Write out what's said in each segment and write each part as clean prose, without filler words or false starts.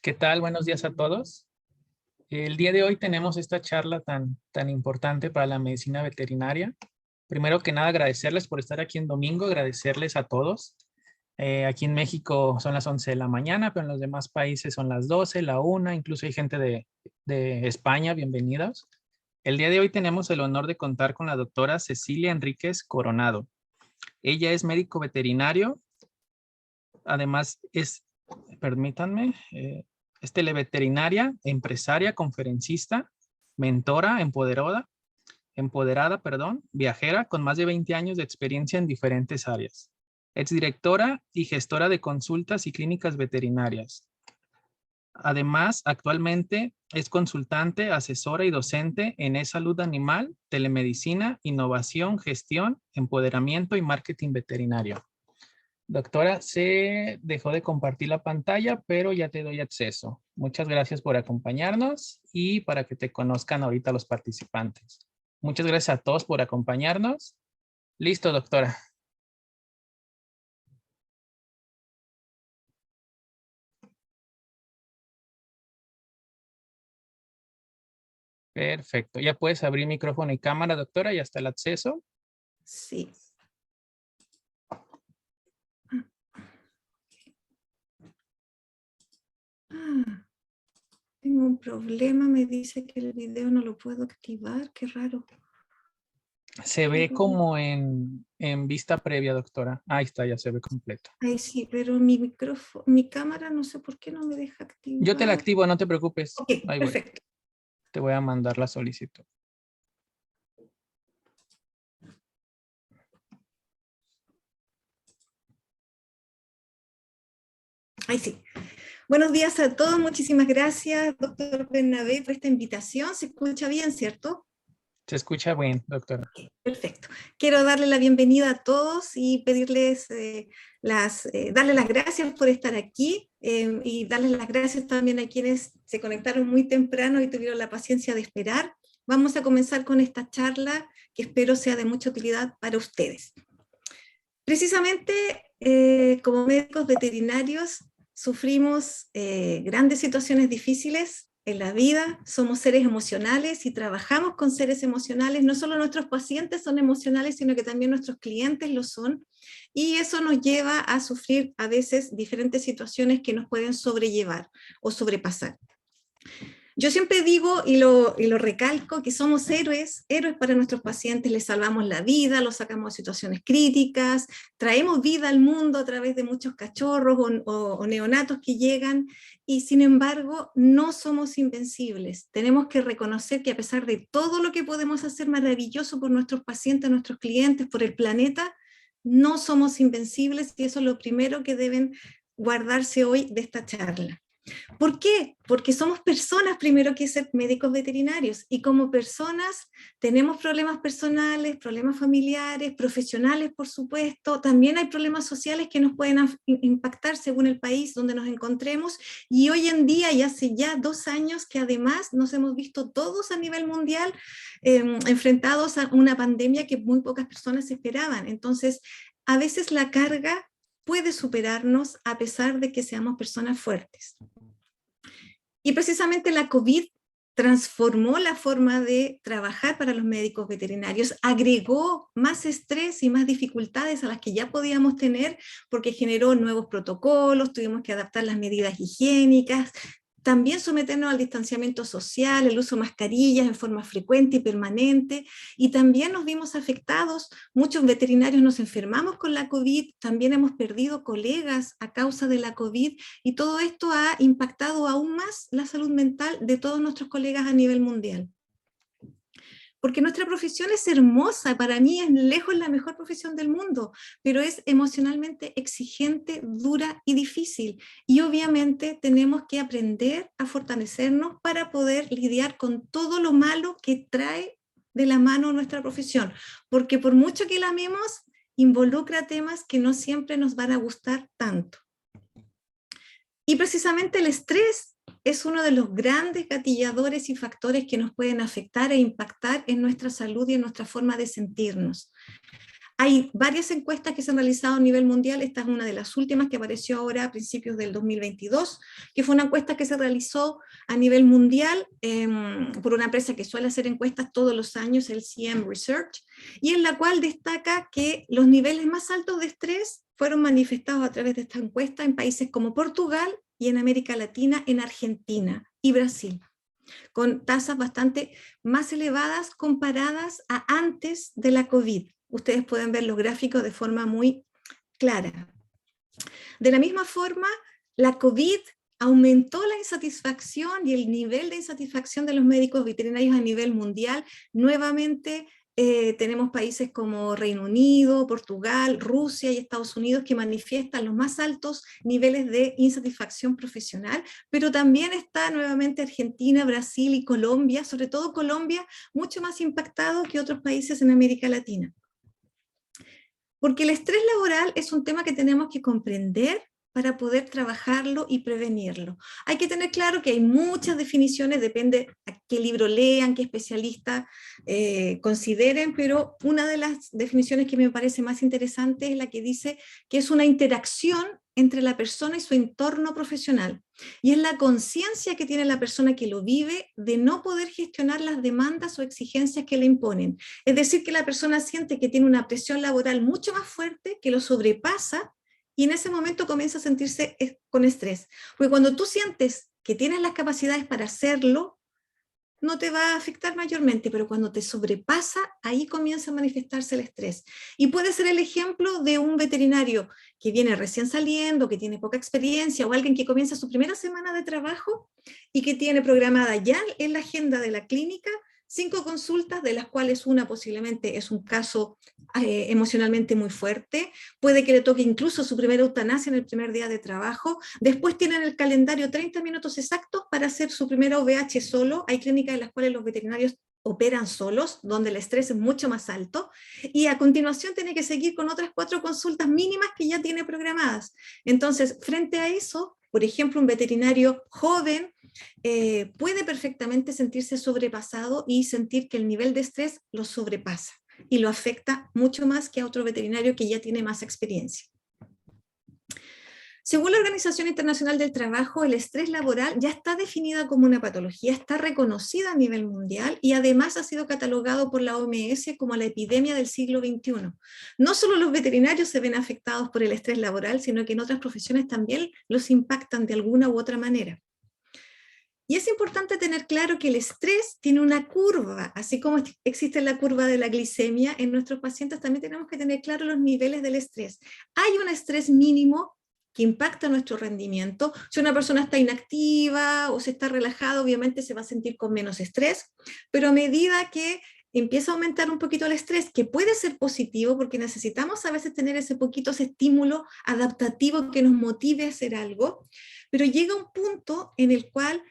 ¿Qué tal? Buenos días a todos. El día de hoy tenemos esta charla tan importante para la medicina veterinaria. Primero que nada, agradecerles por estar aquí en domingo, agradecerles a todos. Aquí en México son las 11 de la mañana, pero en los demás países son las 12, la 1, incluso hay gente de España, bienvenidos. El día de hoy tenemos el honor de contar con la doctora Cecilia Enríquez Coronado. Ella es médico veterinario, además permítanme, es televeterinaria, empresaria, conferencista, mentora, empoderada, viajera con más de 20 años de experiencia en diferentes áreas. Exdirectora y gestora de consultas y clínicas veterinarias. Además, actualmente es consultante, asesora y docente en e-salud animal, telemedicina, innovación, gestión, empoderamiento y marketing veterinario. Doctora, se dejó de compartir la pantalla, pero ya te doy acceso. Muchas gracias por acompañarnos y para que te conozcan ahorita los participantes. Muchas gracias a todos por acompañarnos. Listo, doctora. Perfecto. Ya puedes abrir micrófono y cámara, doctora, ya está el acceso. Sí. Tengo un problema, me dice que el video no lo puedo activar, qué raro. Se ve como en vista previa, doctora. Ahí está, ya se ve completo. Ay, sí, pero mi micrófono, mi cámara no sé por qué no me deja activar. Yo te la activo, no te preocupes. Ok, Ahí voy. perfecto. Te voy a mandar la solicitud. Ahí sí. Buenos días a todos, muchísimas gracias, doctor Bernabé, por esta invitación. ¿Se escucha bien, cierto? Se escucha bien, doctora. Okay, perfecto. Quiero darle la bienvenida a todos y pedirles darles las gracias por estar aquí y darles las gracias también a quienes se conectaron muy temprano y tuvieron la paciencia de esperar. Vamos a comenzar con esta charla que espero sea de mucha utilidad para ustedes. Precisamente, como médicos veterinarios, sufrimos grandes situaciones difíciles en la vida, somos seres emocionales y trabajamos con seres emocionales. No solo nuestros pacientes son emocionales, sino que también nuestros clientes lo son. Y eso nos lleva a sufrir a veces diferentes situaciones que nos pueden sobrellevar o sobrepasar. Yo siempre digo y lo recalco que somos héroes para nuestros pacientes, les salvamos la vida, los sacamos de situaciones críticas, traemos vida al mundo a través de muchos cachorros o neonatos que llegan y sin embargo no somos invencibles. Tenemos que reconocer que a pesar de todo lo que podemos hacer maravilloso por nuestros pacientes, nuestros clientes, por el planeta, no somos invencibles y eso es lo primero que deben guardarse hoy de esta charla. ¿Por qué? Porque somos personas primero que ser médicos veterinarios y como personas tenemos problemas personales, problemas familiares, profesionales por supuesto, también hay problemas sociales que nos pueden impactar según el país donde nos encontremos y hoy en día y hace ya 2 años que además nos hemos visto todos a nivel mundial enfrentados a una pandemia que muy pocas personas esperaban. Entonces, a veces la carga puede superarnos a pesar de que seamos personas fuertes. Y precisamente la COVID transformó la forma de trabajar para los médicos veterinarios, agregó más estrés y más dificultades a las que ya podíamos tener porque generó nuevos protocolos, tuvimos que adaptar las medidas higiénicas, también someternos al distanciamiento social, el uso de mascarillas en forma frecuente y permanente, y también nos vimos afectados, muchos veterinarios nos enfermamos con la COVID, también hemos perdido colegas a causa de la COVID, y todo esto ha impactado aún más la salud mental de todos nuestros colegas a nivel mundial. Porque nuestra profesión es hermosa, para mí es lejos la mejor profesión del mundo, pero es emocionalmente exigente, dura y difícil. Y obviamente tenemos que aprender a fortalecernos para poder lidiar con todo lo malo que trae de la mano nuestra profesión, porque por mucho que la amemos, involucra temas que no siempre nos van a gustar tanto. Y precisamente el estrés es uno de los grandes gatilladores y factores que nos pueden afectar e impactar en nuestra salud y en nuestra forma de sentirnos. Hay varias encuestas que se han realizado a nivel mundial, esta es una de las últimas que apareció ahora a principios del 2022, que fue una encuesta que se realizó a nivel mundial por una empresa que suele hacer encuestas todos los años, el CM Research, y en la cual destaca que los niveles más altos de estrés fueron manifestados a través de esta encuesta en países como Portugal y en América Latina, en Argentina y Brasil, con tasas bastante más elevadas comparadas a antes de la COVID. Ustedes pueden ver los gráficos de forma muy clara. De la misma forma, la COVID aumentó la insatisfacción y el nivel de insatisfacción de los médicos veterinarios a nivel mundial. Nuevamente, tenemos países como Reino Unido, Portugal, Rusia y Estados Unidos que manifiestan los más altos niveles de insatisfacción profesional, pero también está nuevamente Argentina, Brasil y Colombia, sobre todo Colombia, mucho más impactado que otros países en América Latina. Porque el estrés laboral es un tema que tenemos que comprender para poder trabajarlo y prevenirlo. Hay que tener claro que hay muchas definiciones, depende a qué libro lean, qué especialista consideren, pero una de las definiciones que me parece más interesante es la que dice que es una interacción entre la persona y su entorno profesional. Y es la conciencia que tiene la persona que lo vive de no poder gestionar las demandas o exigencias que le imponen. Es decir, que la persona siente que tiene una presión laboral mucho más fuerte, que lo sobrepasa, y en ese momento comienza a sentirse con estrés. Porque cuando tú sientes que tienes las capacidades para hacerlo, no te va a afectar mayormente, pero cuando te sobrepasa, ahí comienza a manifestarse el estrés. Y puede ser el ejemplo de un veterinario que viene recién saliendo, que tiene poca experiencia, o alguien que comienza su primera semana de trabajo y que tiene programada ya en la agenda de la clínica 5 consultas, de las cuales una posiblemente es un caso emocionalmente muy fuerte, puede que le toque incluso su primera eutanasia en el primer día de trabajo, después tienen el calendario 30 minutos exactos para hacer su primera OVH solo, hay clínicas en las cuales los veterinarios operan solos, donde el estrés es mucho más alto, y a continuación tiene que seguir con otras 4 consultas mínimas que ya tiene programadas. Entonces, frente a eso, por ejemplo, un veterinario joven puede perfectamente sentirse sobrepasado y sentir que el nivel de estrés lo sobrepasa y lo afecta mucho más que a otro veterinario que ya tiene más experiencia. Según la Organización Internacional del Trabajo, el estrés laboral ya está definida como una patología, está reconocida a nivel mundial y además ha sido catalogado por la OMS como la epidemia del siglo XXI. No solo los veterinarios se ven afectados por el estrés laboral, sino que en otras profesiones también los impactan de alguna u otra manera. Y es importante tener claro que el estrés tiene una curva, así como existe la curva de la glicemia en nuestros pacientes, también tenemos que tener claro los niveles del estrés. Hay un estrés mínimo que impacta nuestro rendimiento. Si una persona está inactiva o se está relajada, obviamente se va a sentir con menos estrés, pero a medida que empieza a aumentar un poquito el estrés, que puede ser positivo porque necesitamos a veces tener ese estímulo adaptativo que nos motive a hacer algo, pero llega un punto en el cual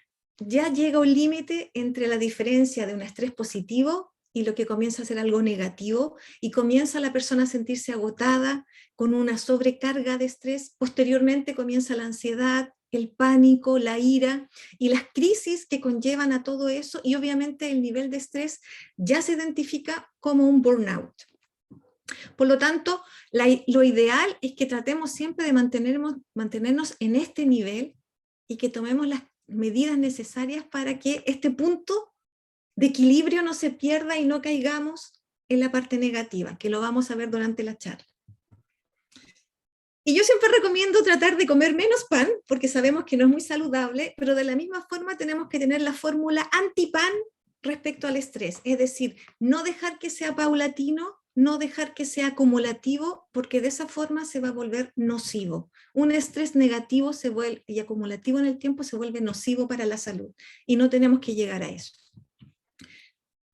ya llega un límite entre la diferencia de un estrés positivo y lo que comienza a ser algo negativo, y comienza la persona a sentirse agotada, con una sobrecarga de estrés. Posteriormente comienza la ansiedad, el pánico, la ira y las crisis que conllevan a todo eso, y obviamente el nivel de estrés ya se identifica como un burnout. Por lo tanto, lo ideal es que tratemos siempre de mantenernos en este nivel y que tomemos las medidas necesarias para que este punto de equilibrio no se pierda y no caigamos en la parte negativa, que lo vamos a ver durante la charla. Y yo siempre recomiendo tratar de comer menos pan, porque sabemos que no es muy saludable, pero de la misma forma tenemos que tener la fórmula anti-pan respecto al estrés, es decir, no dejar que sea paulatino, no dejar que sea acumulativo, porque de esa forma se va a volver nocivo. Un estrés negativo y acumulativo en el tiempo se vuelve nocivo para la salud, y no tenemos que llegar a eso.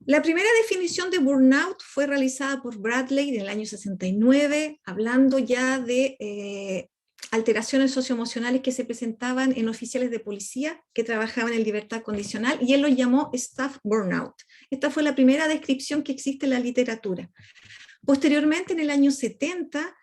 La primera definición de burnout fue realizada por Bradley en el año 69, hablando ya de alteraciones socioemocionales que se presentaban en oficiales de policía que trabajaban en libertad condicional, y él lo llamó staff burnout. Esta fue la primera descripción que existe en la literatura. Posteriormente, en el año 70,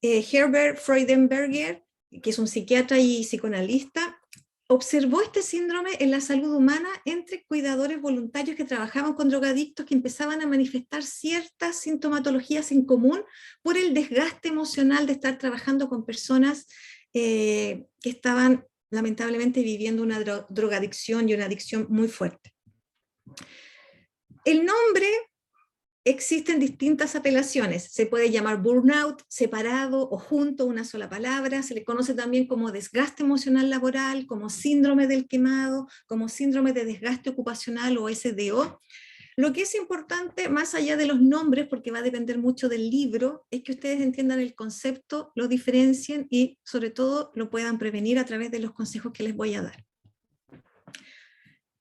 Herbert Freudenberger, que es un psiquiatra y psicoanalista, observó este síndrome en la salud humana entre cuidadores voluntarios que trabajaban con drogadictos que empezaban a manifestar ciertas sintomatologías en común por el desgaste emocional de estar trabajando con personas que estaban lamentablemente viviendo una drogadicción y una adicción muy fuerte. El nombre existen distintas apelaciones, se puede llamar burnout, separado o junto, una sola palabra, se le conoce también como desgaste emocional laboral, como síndrome del quemado, como síndrome de desgaste ocupacional o SDO. Lo que es importante, más allá de los nombres, porque va a depender mucho del libro, es que ustedes entiendan el concepto, lo diferencien y sobre todo lo puedan prevenir a través de los consejos que les voy a dar.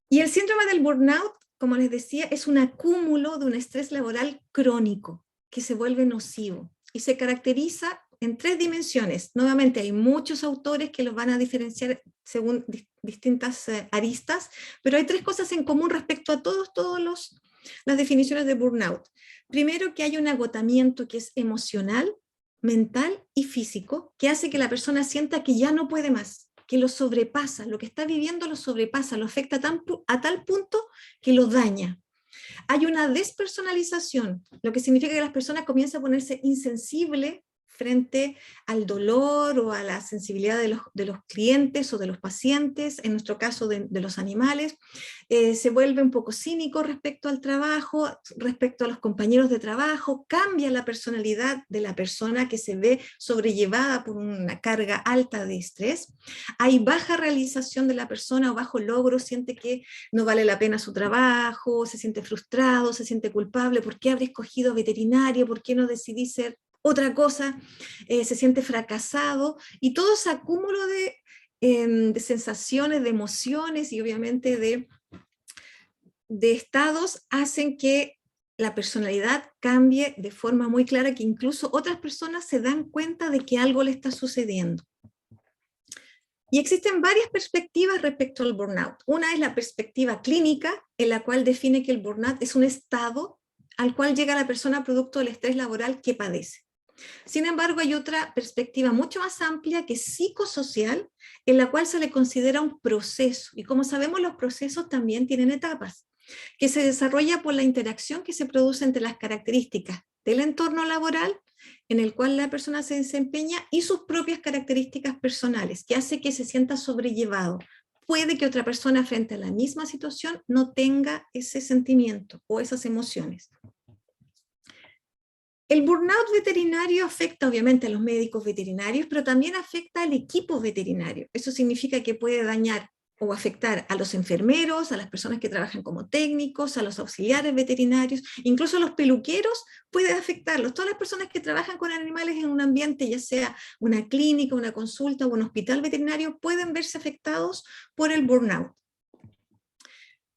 Y el síndrome del burnout, como les decía, es un acúmulo de un estrés laboral crónico que se vuelve nocivo y se caracteriza en 3 dimensiones. Nuevamente, hay muchos autores que los van a diferenciar según distintas aristas, pero hay 3 cosas en común respecto a todas las definiciones de burnout. Primero, que hay un agotamiento que es emocional, mental y físico, que hace que la persona sienta que ya no puede más, que lo sobrepasa, lo que está viviendo lo sobrepasa, lo afecta a tal punto que lo daña. Hay una despersonalización, lo que significa que las personas comienzan a ponerse insensibles frente al dolor o a la sensibilidad de los clientes o de los pacientes, en nuestro caso de los animales, se vuelve un poco cínico respecto al trabajo, respecto a los compañeros de trabajo, cambia la personalidad de la persona que se ve sobrellevada por una carga alta de estrés, hay baja realización de la persona o bajo logro, siente que no vale la pena su trabajo, se siente frustrado, se siente culpable, ¿por qué habré escogido veterinario? ¿Por qué no decidí ser otra cosa? Se siente fracasado y todo ese acúmulo de sensaciones, de emociones y obviamente de estados hacen que la personalidad cambie de forma muy clara, que incluso otras personas se dan cuenta de que algo le está sucediendo. Y existen varias perspectivas respecto al burnout. Una es la perspectiva clínica, en la cual define que el burnout es un estado al cual llega la persona producto del estrés laboral que padece. Sin embargo, hay otra perspectiva mucho más amplia que es psicosocial, en la cual se le considera un proceso. Y como sabemos, los procesos también tienen etapas, que se desarrolla por la interacción que se produce entre las características del entorno laboral en el cual la persona se desempeña y sus propias características personales, que hace que se sienta sobrellevado. Puede que otra persona frente a la misma situación no tenga ese sentimiento o esas emociones. El burnout veterinario afecta obviamente a los médicos veterinarios, pero también afecta al equipo veterinario. Eso significa que puede dañar o afectar a los enfermeros, a las personas que trabajan como técnicos, a los auxiliares veterinarios, incluso a los peluqueros puede afectarlos. Todas las personas que trabajan con animales en un ambiente, ya sea una clínica, una consulta o un hospital veterinario, pueden verse afectados por el burnout.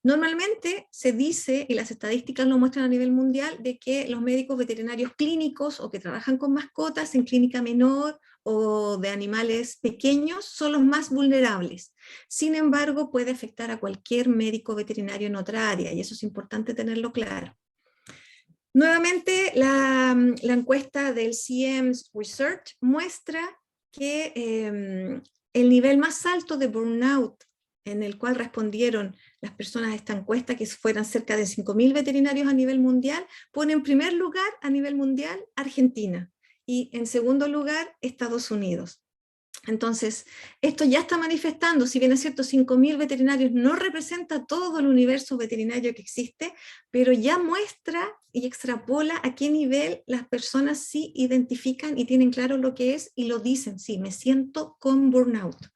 Normalmente se dice, y las estadísticas lo muestran a nivel mundial, de que los médicos veterinarios clínicos o que trabajan con mascotas en clínica menor o de animales pequeños son los más vulnerables. Sin embargo, puede afectar a cualquier médico veterinario en otra área, y eso es importante tenerlo claro. Nuevamente, la encuesta del CMS Research muestra que el nivel más alto de burnout en el cual respondieron las personas a esta encuesta, que fueran cerca de 5.000 veterinarios a nivel mundial, pone en primer lugar a nivel mundial Argentina y en segundo lugar Estados Unidos. Entonces, esto ya está manifestando, si bien es cierto, 5.000 veterinarios no representa todo el universo veterinario que existe, pero ya muestra y extrapola a qué nivel las personas sí identifican y tienen claro lo que es y lo dicen, sí, me siento con burnout.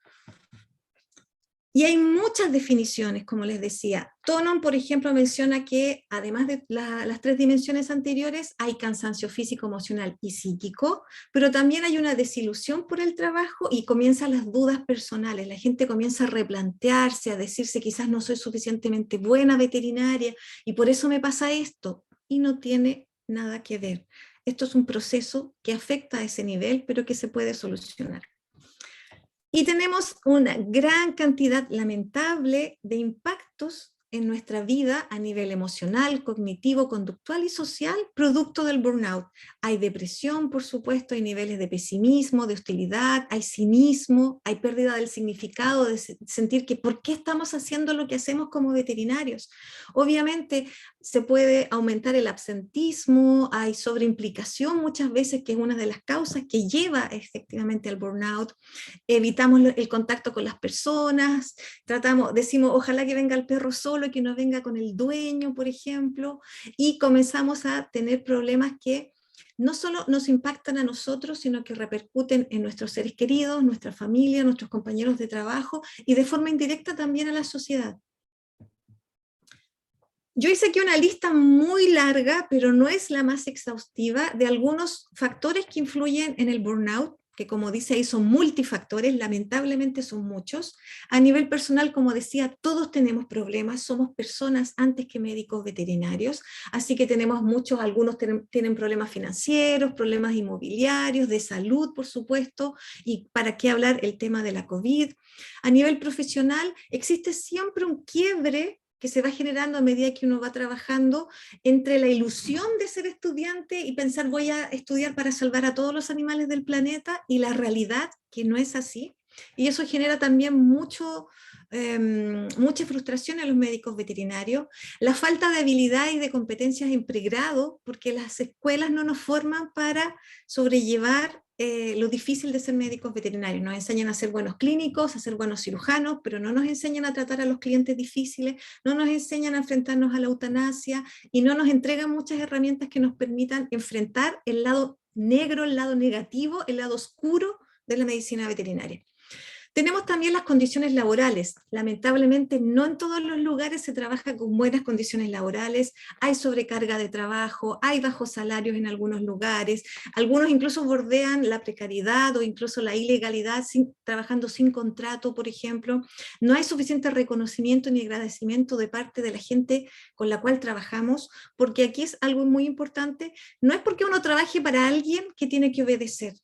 Y hay muchas definiciones, como les decía. Tonon, por ejemplo, menciona que además de las 3 dimensiones anteriores, hay cansancio físico, emocional y psíquico, pero también hay una desilusión por el trabajo y comienzan las dudas personales. La gente comienza a replantearse, a decirse quizás no soy suficientemente buena veterinaria y por eso me pasa esto. Y no tiene nada que ver. Esto es un proceso que afecta a ese nivel, pero que se puede solucionar. Y tenemos una gran cantidad lamentable de impactos en nuestra vida a nivel emocional, cognitivo, conductual y social, producto del burnout. Hay depresión, por supuesto, hay niveles de pesimismo, de hostilidad, hay cinismo, hay pérdida del significado, de sentir que ¿por qué estamos haciendo lo que hacemos como veterinarios? Obviamente se puede aumentar el absentismo, hay sobreimplicación muchas veces, que es una de las causas que lleva efectivamente al burnout. Evitamos el contacto con las personas, decimos ojalá que venga el perro solo y que no venga con el dueño, por ejemplo, y comenzamos a tener problemas que no solo nos impactan a nosotros, sino que repercuten en nuestros seres queridos, nuestra familia, nuestros compañeros de trabajo y de forma indirecta también a la sociedad. Yo hice aquí una lista muy larga, pero no es la más exhaustiva, de algunos factores que influyen en el burnout, que como dice ahí son multifactores, lamentablemente son muchos. A nivel personal, como decía, todos tenemos problemas, somos personas antes que médicos veterinarios, así que tenemos muchos, algunos tienen problemas financieros, problemas inmobiliarios, de salud, por supuesto, y para qué hablar el tema de la COVID. A nivel profesional, existe siempre un quiebre que se va generando a medida que uno va trabajando entre la ilusión de ser estudiante y pensar voy a estudiar para salvar a todos los animales del planeta y la realidad que no es así. Y eso genera también mucha frustración en los médicos veterinarios, la falta de habilidad y de competencias en pregrado, porque las escuelas no nos forman para sobrellevar lo difícil de ser médicos veterinarios. Nos enseñan a ser buenos clínicos, a ser buenos cirujanos, pero no nos enseñan a tratar a los clientes difíciles, no nos enseñan a enfrentarnos a la eutanasia y no nos entregan muchas herramientas que nos permitan enfrentar el lado negro, el lado negativo, el lado oscuro de la medicina veterinaria. Tenemos también las condiciones laborales. Lamentablemente no en todos los lugares se trabaja con buenas condiciones laborales, hay sobrecarga de trabajo, hay bajos salarios en algunos lugares, algunos incluso bordean la precariedad o incluso la ilegalidad, trabajando sin contrato, por ejemplo. No hay suficiente reconocimiento ni agradecimiento de parte de la gente con la cual trabajamos, porque aquí es algo muy importante, no es porque uno trabaje para alguien que tiene que obedecer.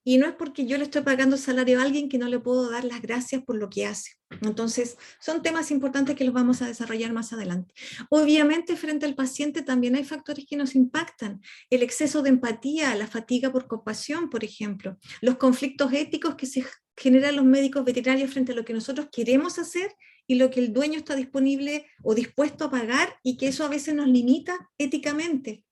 Y no es porque yo le estoy pagando salario a alguien que no le puedo dar las gracias por lo que hace. Entonces, son temas importantes que los vamos a desarrollar más adelante. Obviamente, frente al paciente también hay factores que nos impactan. El exceso de empatía, la fatiga por compasión, por ejemplo. Los conflictos éticos que se generan los médicos veterinarios frente a lo que nosotros queremos hacer y lo que el dueño está disponible o dispuesto a pagar, y que eso a veces nos limita éticamente.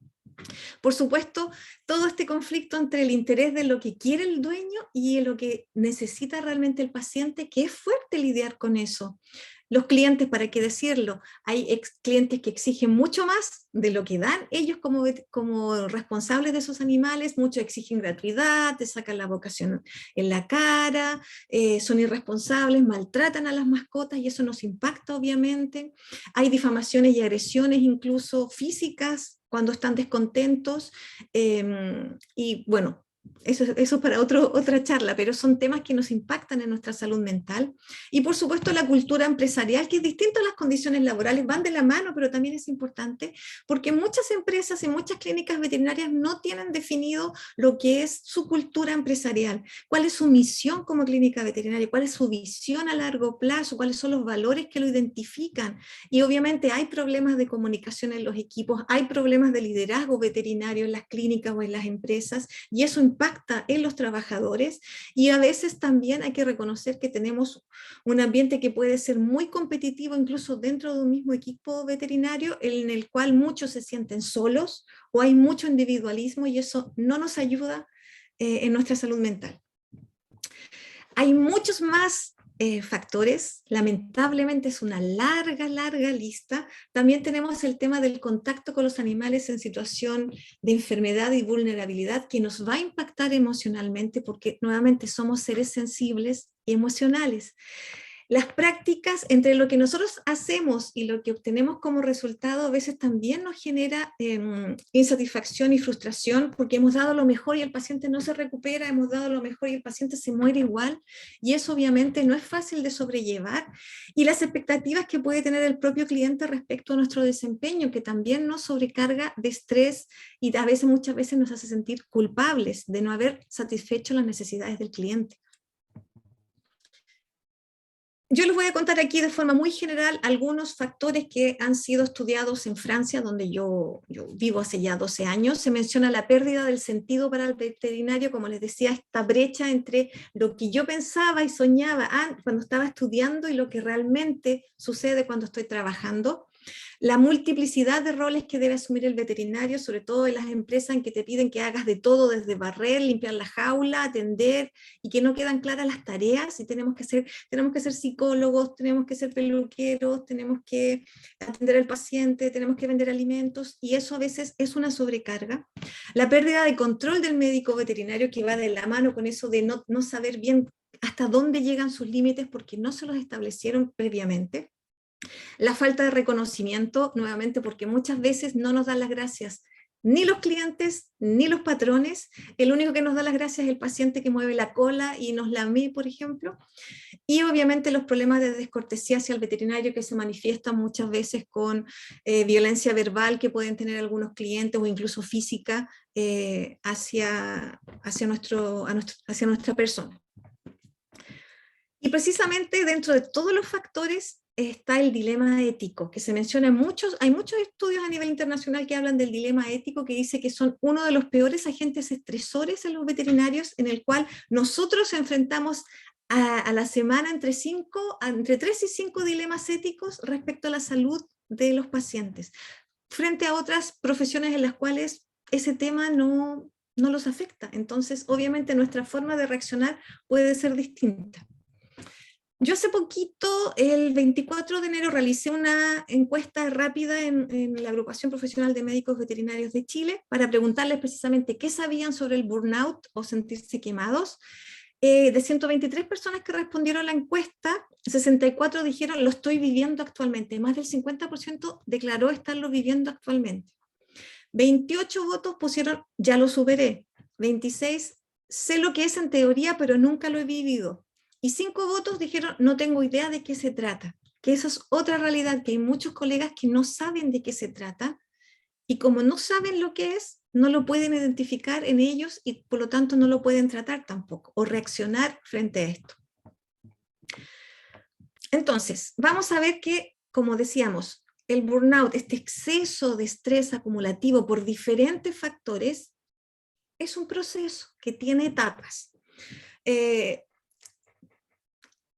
Por supuesto, todo este conflicto entre el interés de lo que quiere el dueño y lo que necesita realmente el paciente, que es fuerte lidiar con eso. Los clientes, para qué decirlo, hay clientes que exigen mucho más de lo que dan ellos como responsables de esos animales, muchos exigen gratuidad, te sacan la vocación en la cara, son irresponsables, maltratan a las mascotas y eso nos impacta obviamente. Hay difamaciones y agresiones incluso físicas cuando están descontentos, y bueno, eso es para otra charla, pero son temas que nos impactan en nuestra salud mental. Y por supuesto la cultura empresarial, que es distinta a las condiciones laborales, van de la mano, pero también es importante, porque muchas empresas y muchas clínicas veterinarias no tienen definido lo que es su cultura empresarial, cuál es su misión como clínica veterinaria, cuál es su visión a largo plazo, cuáles son los valores que lo identifican. Y obviamente hay problemas de comunicación en los equipos, hay problemas de liderazgo veterinario en las clínicas o en las empresas, y eso impacta en los trabajadores. Y a veces también hay que reconocer que tenemos un ambiente que puede ser muy competitivo, incluso dentro de un mismo equipo veterinario, en el cual muchos se sienten solos o hay mucho individualismo, y eso no nos ayuda en nuestra salud mental. Hay muchos más factores, lamentablemente es una larga lista. También tenemos el tema del contacto con los animales en situación de enfermedad y vulnerabilidad, que nos va a impactar emocionalmente, porque nuevamente somos seres sensibles y emocionales. Las prácticas entre lo que nosotros hacemos y lo que obtenemos como resultado a veces también nos genera insatisfacción y frustración, porque hemos dado lo mejor y el paciente no se recupera, hemos dado lo mejor y el paciente se muere igual, y eso obviamente no es fácil de sobrellevar. Y las expectativas que puede tener el propio cliente respecto a nuestro desempeño, que también nos sobrecarga de estrés y a veces, muchas veces nos hace sentir culpables de no haber satisfecho las necesidades del cliente. Yo les voy a contar aquí de forma muy general algunos factores que han sido estudiados en Francia, donde yo vivo hace ya 12 años. Se menciona la pérdida del sentido para el veterinario, como les decía, esta brecha entre lo que yo pensaba y soñaba cuando estaba estudiando y lo que realmente sucede cuando estoy trabajando. La multiplicidad de roles que debe asumir el veterinario, sobre todo en las empresas en que te piden que hagas de todo, desde barrer, limpiar la jaula, atender, y que no quedan claras las tareas, y tenemos que ser psicólogos, tenemos que ser peluqueros, tenemos que atender al paciente, tenemos que vender alimentos, y eso a veces es una sobrecarga. La pérdida de control del médico veterinario, que va de la mano con eso de no saber bien hasta dónde llegan sus límites porque no se los establecieron previamente. La falta de reconocimiento, nuevamente, porque muchas veces no nos dan las gracias ni los clientes ni los patrones. El único que nos da las gracias es el paciente que mueve la cola y nos lame, por ejemplo. Y obviamente los problemas de descortesía hacia el veterinario, que se manifiestan muchas veces con violencia verbal que pueden tener algunos clientes, o incluso física, hacia nuestra persona. Y precisamente dentro de todos los factores está el dilema ético, que se menciona hay muchos estudios a nivel internacional que hablan del dilema ético, que dice que son uno de los peores agentes estresores en los veterinarios, en el cual nosotros enfrentamos a la semana entre 3 y 5 dilemas éticos respecto a la salud de los pacientes, frente a otras profesiones en las cuales ese tema no los afecta. Entonces, obviamente, nuestra forma de reaccionar puede ser distinta. Yo hace poquito, el 24 de enero, realicé una encuesta rápida en la Agrupación Profesional de Médicos Veterinarios de Chile para preguntarles precisamente qué sabían sobre el burnout o sentirse quemados. De 123 personas que respondieron a la encuesta, 64 dijeron lo estoy viviendo actualmente. Más del 50% declaró estarlo viviendo actualmente. 28 votos pusieron ya lo superé. 26 sé lo que es en teoría, pero nunca lo he vivido. Y 5 votos dijeron, no tengo idea de qué se trata. Que esa es otra realidad, que hay muchos colegas que no saben de qué se trata, y como no saben lo que es, no lo pueden identificar en ellos y por lo tanto no lo pueden tratar tampoco, o reaccionar frente a esto. Entonces, vamos a ver que, como decíamos, el burnout, este exceso de estrés acumulativo por diferentes factores, es un proceso que tiene etapas.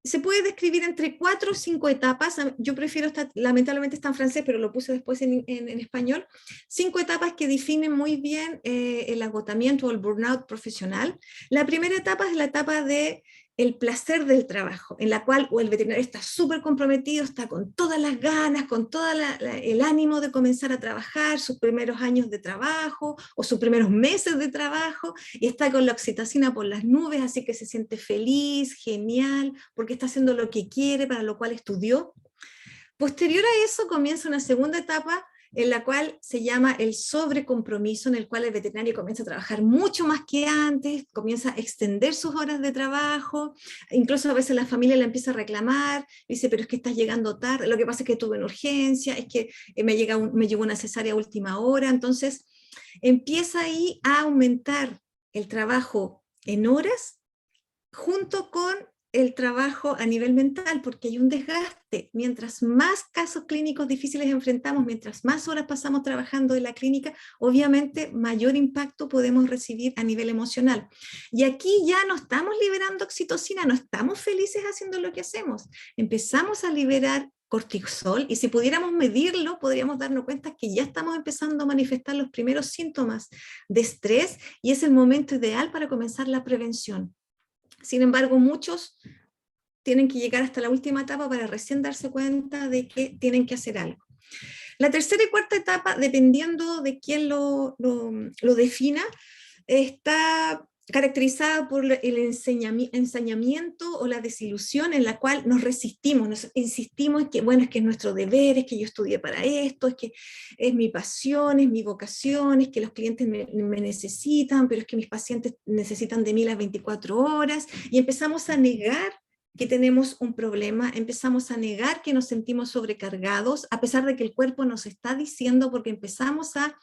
Se puede describir entre 4 o 5 etapas. Yo prefiero, lamentablemente está en francés, pero lo puse después en español. 5 etapas que definen muy bien el agotamiento o el burnout profesional. La primera etapa es la etapa de el placer del trabajo, en la cual el veterinario está súper comprometido, está con todas las ganas, con todo el ánimo de comenzar a trabajar, sus primeros años de trabajo o sus primeros meses de trabajo, y está con la oxitocina por las nubes, así que se siente feliz, genial, porque está haciendo lo que quiere, para lo cual estudió. Posterior a eso comienza una segunda etapa en la cual se llama el sobrecompromiso, en el cual el veterinario comienza a trabajar mucho más que antes, comienza a extender sus horas de trabajo, incluso a veces la familia le empieza a reclamar, dice, pero es que estás llegando tarde, lo que pasa es que tuve una urgencia, es que me llegó una cesárea a última hora. Entonces empieza ahí a aumentar el trabajo en horas junto con el trabajo a nivel mental, porque hay un desgaste. Mientras más casos clínicos difíciles enfrentamos, mientras más horas pasamos trabajando en la clínica, obviamente mayor impacto podemos recibir a nivel emocional. Y aquí ya no estamos liberando oxitocina, no estamos felices haciendo lo que hacemos. Empezamos a liberar cortisol, y si pudiéramos medirlo, podríamos darnos cuenta que ya estamos empezando a manifestar los primeros síntomas de estrés, y es el momento ideal para comenzar la prevención. Sin embargo, muchos tienen que llegar hasta la última etapa para recién darse cuenta de que tienen que hacer algo. La tercera y cuarta etapa, dependiendo de quién lo defina, está caracterizada por el ensañamiento o la desilusión, en la cual nos resistimos, nos insistimos en que, bueno, es que es nuestro deber, es que yo estudié para esto, es que es mi pasión, es mi vocación, es que los clientes me necesitan, pero es que mis pacientes necesitan de mí las 24 horas, y empezamos a negar que tenemos un problema, empezamos a negar que nos sentimos sobrecargados, a pesar de que el cuerpo nos está diciendo, porque empezamos a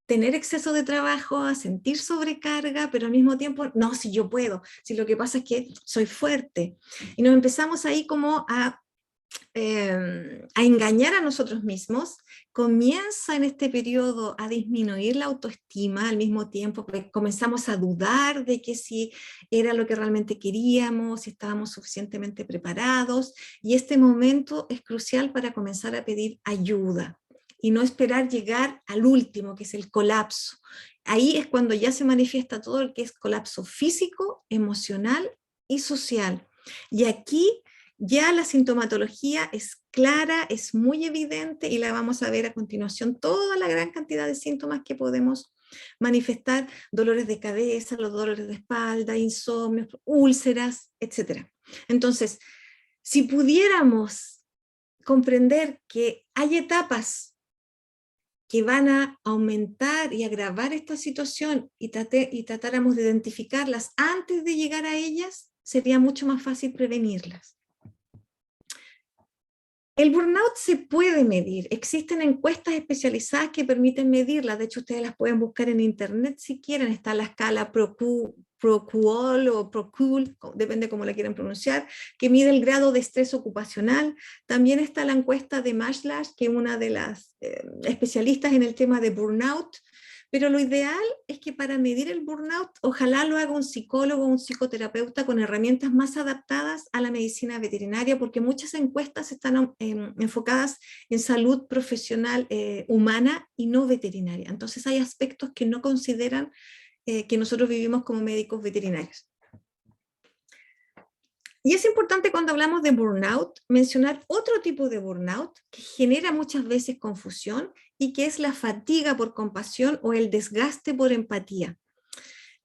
tener exceso de trabajo, a sentir sobrecarga, pero al mismo tiempo, no, si yo puedo, si lo que pasa es que soy fuerte. Y nos empezamos ahí como a engañar a nosotros mismos. Comienza en este periodo a disminuir la autoestima, al mismo tiempo que comenzamos a dudar de que si era lo que realmente queríamos, si estábamos suficientemente preparados, y este momento es crucial para comenzar a pedir ayuda y no esperar llegar al último, que es el colapso. Ahí es cuando ya se manifiesta todo lo que es colapso físico, emocional y social. Y aquí ya la sintomatología es clara, es muy evidente y la vamos a ver a continuación, toda la gran cantidad de síntomas que podemos manifestar: dolores de cabeza, los dolores de espalda, insomnio, úlceras, etc. Entonces, si pudiéramos comprender que hay etapas que van a aumentar y agravar esta situación y tratáramos de identificarlas antes de llegar a ellas, sería mucho más fácil prevenirlas. El burnout se puede medir, existen encuestas especializadas que permiten medirlas, de hecho ustedes las pueden buscar en internet si quieren, está la escala ProQOL o ProQOL, depende cómo la quieran pronunciar, que mide el grado de estrés ocupacional. También está la encuesta de Maslach, que es una de las especialistas en el tema de burnout, pero lo ideal es que para medir el burnout, ojalá lo haga un psicólogo o un psicoterapeuta con herramientas más adaptadas a la medicina veterinaria, porque muchas encuestas están enfocadas en salud profesional humana y no veterinaria. Entonces hay aspectos que no consideran que nosotros vivimos como médicos veterinarios. Y es importante cuando hablamos de burnout mencionar otro tipo de burnout que genera muchas veces confusión y que es la fatiga por compasión o el desgaste por empatía.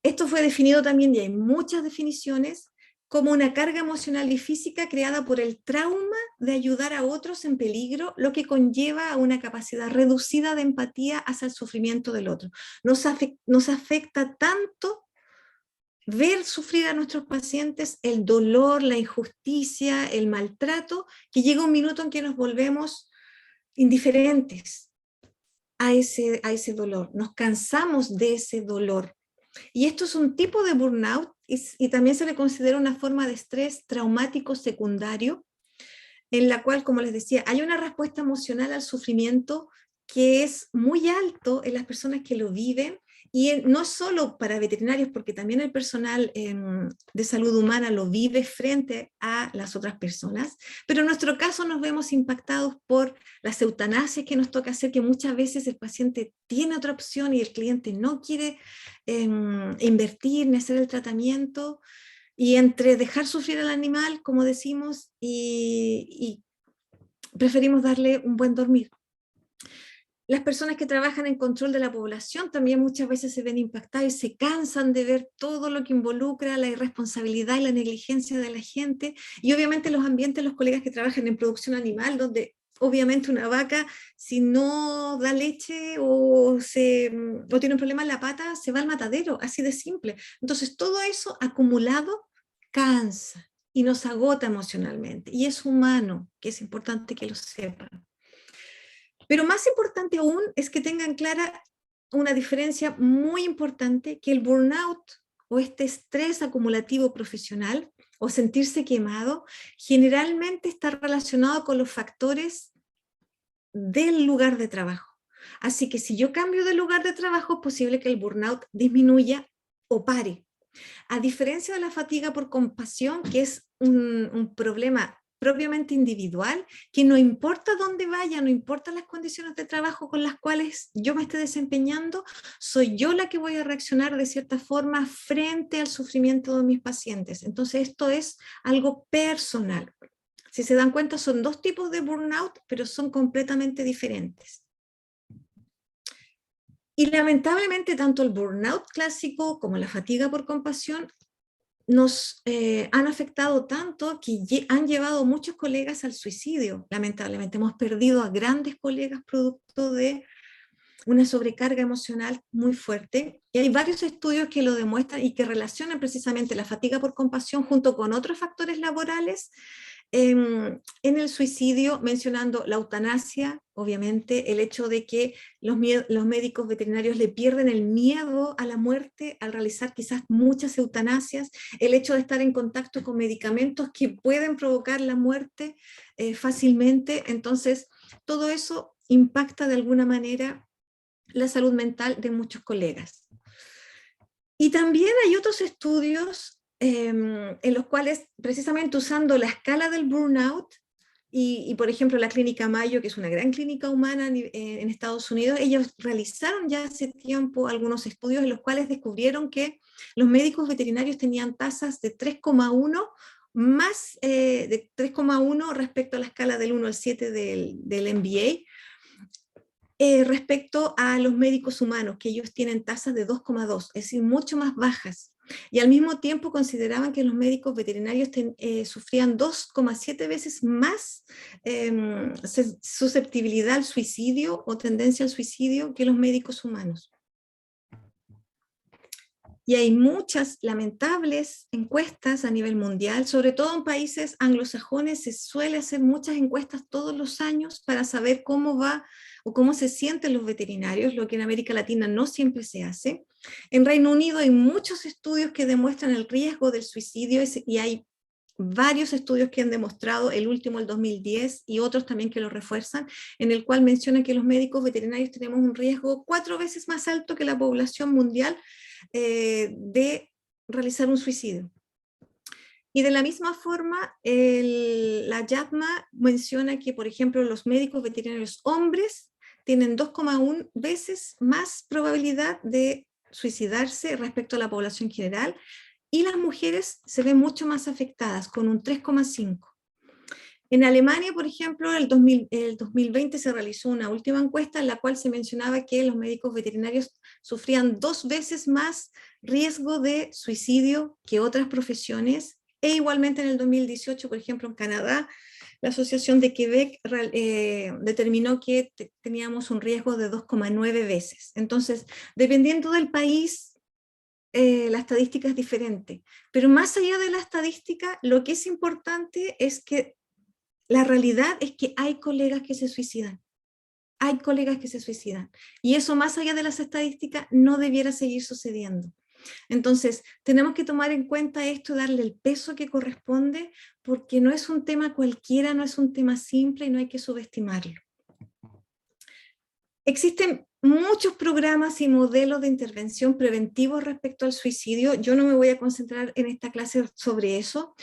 Esto fue definido también, y hay muchas definiciones, como una carga emocional y física creada por el trauma de ayudar a otros en peligro, lo que conlleva a una capacidad reducida de empatía hacia el sufrimiento del otro. Nos afecta tanto ver sufrir a nuestros pacientes el dolor, la injusticia, el maltrato, que llega un minuto en que nos volvemos indiferentes a ese dolor, nos cansamos de ese dolor. Y esto es un tipo de burnout y también se le considera una forma de estrés traumático secundario, en la cual, como les decía, hay una respuesta emocional al sufrimiento que es muy alto en las personas que lo viven, y no solo para veterinarios, porque también el personal de salud humana lo vive frente a las otras personas, pero en nuestro caso nos vemos impactados por las eutanasias que nos toca hacer, que muchas veces el paciente tiene otra opción y el cliente no quiere invertir ni hacer el tratamiento, y entre dejar sufrir al animal, como decimos, y preferimos darle un buen dormir. Las personas que trabajan en control de la población también muchas veces se ven impactadas y se cansan de ver todo lo que involucra la irresponsabilidad y la negligencia de la gente, y obviamente los ambientes, los colegas que trabajan en producción animal, donde obviamente una vaca, si no da leche o tiene un problema en la pata, se va al matadero, así de simple. Entonces todo eso acumulado cansa y nos agota emocionalmente, y es humano, que es importante que lo sepan. Pero más importante aún es que tengan clara una diferencia muy importante, que el burnout o este estrés acumulativo profesional o sentirse quemado generalmente está relacionado con los factores del lugar de trabajo. Así que si yo cambio de lugar de trabajo, es posible que el burnout disminuya o pare. A diferencia de la fatiga por compasión, que es un problema propiamente individual, que no importa dónde vaya, no importa las condiciones de trabajo con las cuales yo me esté desempeñando, soy yo la que voy a reaccionar de cierta forma frente al sufrimiento de mis pacientes. Entonces esto es algo personal. Si se dan cuenta, son dos tipos de burnout, pero son completamente diferentes. Y lamentablemente tanto el burnout clásico como la fatiga por compasión nos han afectado tanto que han llevado a muchos colegas al suicidio. Lamentablemente hemos perdido a grandes colegas producto de una sobrecarga emocional muy fuerte, y hay varios estudios que lo demuestran y que relacionan precisamente la fatiga por compasión junto con otros factores laborales en el suicidio, mencionando la eutanasia, obviamente, el hecho de que los médicos veterinarios le pierden el miedo a la muerte al realizar quizás muchas eutanasias, el hecho de estar en contacto con medicamentos que pueden provocar la muerte fácilmente. Entonces, todo eso impacta de alguna manera la salud mental de muchos colegas. Y también hay otros estudios en los cuales, precisamente usando la escala del burnout, y por ejemplo la Clínica Mayo, que es una gran clínica humana en Estados Unidos, ellos realizaron ya hace tiempo algunos estudios en los cuales descubrieron que los médicos veterinarios tenían tasas de 3,1 más de 3,1 respecto a la escala del 1 al 7 del MBA, respecto a los médicos humanos, que ellos tienen tasas de 2,2, es decir, mucho más bajas. Y al mismo tiempo consideraban que los médicos veterinarios sufrían 2,7 veces más susceptibilidad al suicidio o tendencia al suicidio que los médicos humanos. Y hay muchas lamentables encuestas a nivel mundial, sobre todo en países anglosajones se suele hacer muchas encuestas todos los años para saber cómo va o cómo se sienten los veterinarios, lo que en América Latina no siempre se hace. En Reino Unido hay muchos estudios que demuestran el riesgo del suicidio y hay varios estudios que han demostrado, el último el 2010 y otros también que lo refuerzan, en el cual menciona que los médicos veterinarios tenemos un riesgo 4 veces más alto que la población mundial de realizar un suicidio. Y de la misma forma, la JAPMA menciona que, por ejemplo, los médicos veterinarios hombres tienen 2,1 veces más probabilidad de suicidarse respecto a la población general, y las mujeres se ven mucho más afectadas, con un 3,5. En Alemania, por ejemplo, el 2020 se realizó una última encuesta en la cual se mencionaba que los médicos veterinarios sufrían 2 veces más riesgo de suicidio que otras profesiones, e igualmente en el 2018, por ejemplo, en Canadá, la Asociación de Quebec determinó que teníamos un riesgo de 2,9 veces. Entonces, dependiendo del país, la estadística es diferente. Pero más allá de la estadística, lo que es importante es que la realidad es que hay colegas que se suicidan. Hay colegas que se suicidan. Y eso, más allá de las estadísticas, no debiera seguir sucediendo. Entonces, tenemos que tomar en cuenta esto, darle el peso que corresponde, porque no es un tema cualquiera, no es un tema simple y no hay que subestimarlo. Existen muchos programas y modelos de intervención preventivos respecto al suicidio. Yo no me voy a concentrar en esta clase sobre eso.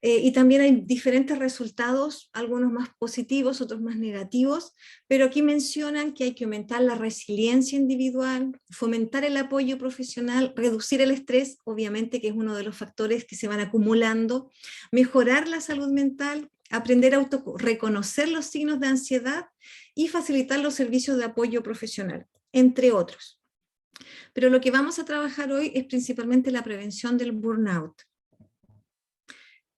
Y también hay diferentes resultados, algunos más positivos, otros más negativos, pero aquí mencionan que hay que aumentar la resiliencia individual, fomentar el apoyo profesional, reducir el estrés, obviamente que es uno de los factores que se van acumulando, mejorar la salud mental, aprender a reconocer los signos de ansiedad y facilitar los servicios de apoyo profesional, entre otros. Pero lo que vamos a trabajar hoy es principalmente la prevención del burnout.